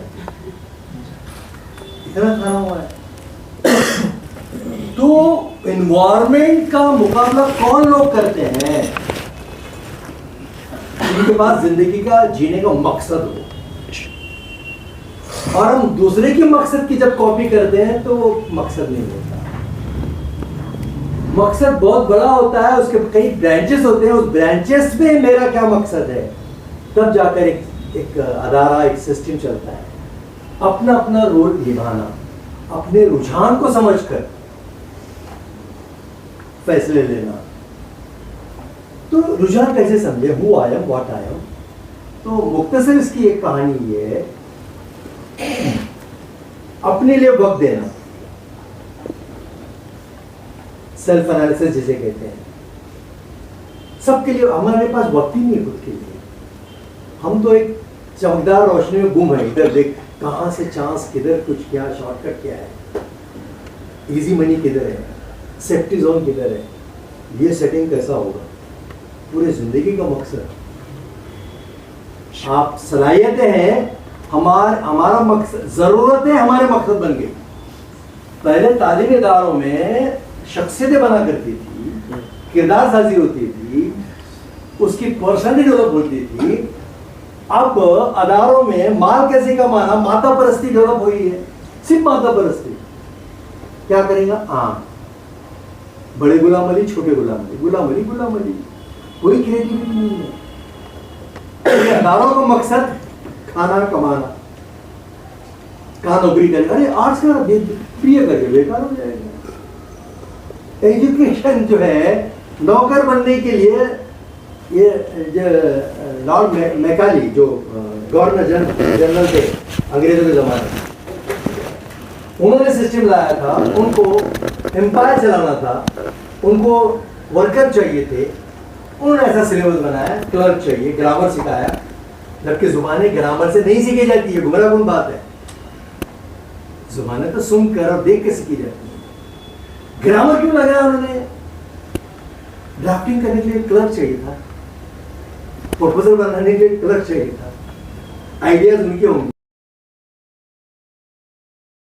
इतना खाना हुआ है। तो एनवायरमेंट का मुकाबला कौन लोग करते हैं? जिनके पास जिंदगी का जीने का मकसद हो। और हम दूसरे के मकसद की जब कॉपी करते हैं तो वो मकसद नहीं होता। मकसद बहुत बड़ा होता है, उसके कई ब्रांचेस होते हैं, उस ब्रांचेस में मेरा क्या मकसद है, तब जाकर एक अदारा, एक सिस्टम चलता है। अपना अपना रोल निभाना, अपने रुझान को समझकर फैसले लेना। तो रुझान कैसे समझे, who I am, what I am. तो मुख्तसर इसकी एक कहानी ये है, अपने लिए वक्त देना, सेल्फ एनालिसिस जिसे कहते हैं। सबके लिए हमारे पास वक्त ही नहीं है खुद के लिए। हम तो एक चमकदार रोशनी में गुम है, इधर देख कहाँ से चांस किधर, कुछ क्या शॉर्टकट क्या है, इजी मनी किधर है, सेफ्टी जोन किधर है, ये सेटिंग कैसा होगा, पूरी जिंदगी का मकसद। आप सलाहियतें हैं, हमारा मकसद, जरूरतें हमारे मकसद बन गई। पहले तालीमी इदारों में शख्सियतें बना करती थी, किरदार साजी होती थी, उसकी पर्सनैलिटी डेवलप होती थी। अब अदारों में माल कैसे कमाना, माता परस्ती डेवलप हुई है, सिर्फ माता परस्ती। क्या करेगा? बड़े गुलाम अली, छोटे गुलाम अली, गुलाम अली, गुलाम अली, कोई क्रिएटिविटी नहीं है। अदारों का मकसद खाना कमाना, कहाँ नौकरी करना, अरे आर्ट्स का प्रिय करके बेकार हो जाएगा। एजुकेशन जो है नौकर बनने के लिए, ये जो लॉर्ड मैकाली जो गवर्नर जनरल थे अंग्रेजों के ज़माने में, उन्होंने सिस्टम लाया था, उनको एम्पायर चलाना था, उनको वर्कर चाहिए थे, उन्होंने ऐसा सिलेबस बनाया, क्लर्क चाहिए, ग्रामर सिखाया, जबकि जुबानें ग्रामर से नहीं सीखी जाती है, गुमराहकुन बात है। जुबानें तो सुन कर और देख के सीखी जाती है। ग्रामर क्यों लगाया उन्होंने? ड्राफ्टिंग करने के लिए क्लर्क चाहिए था, प्रपोजल बनाने के लिए क्लर्क चाहिए था, आइडियाज उनके होंगे।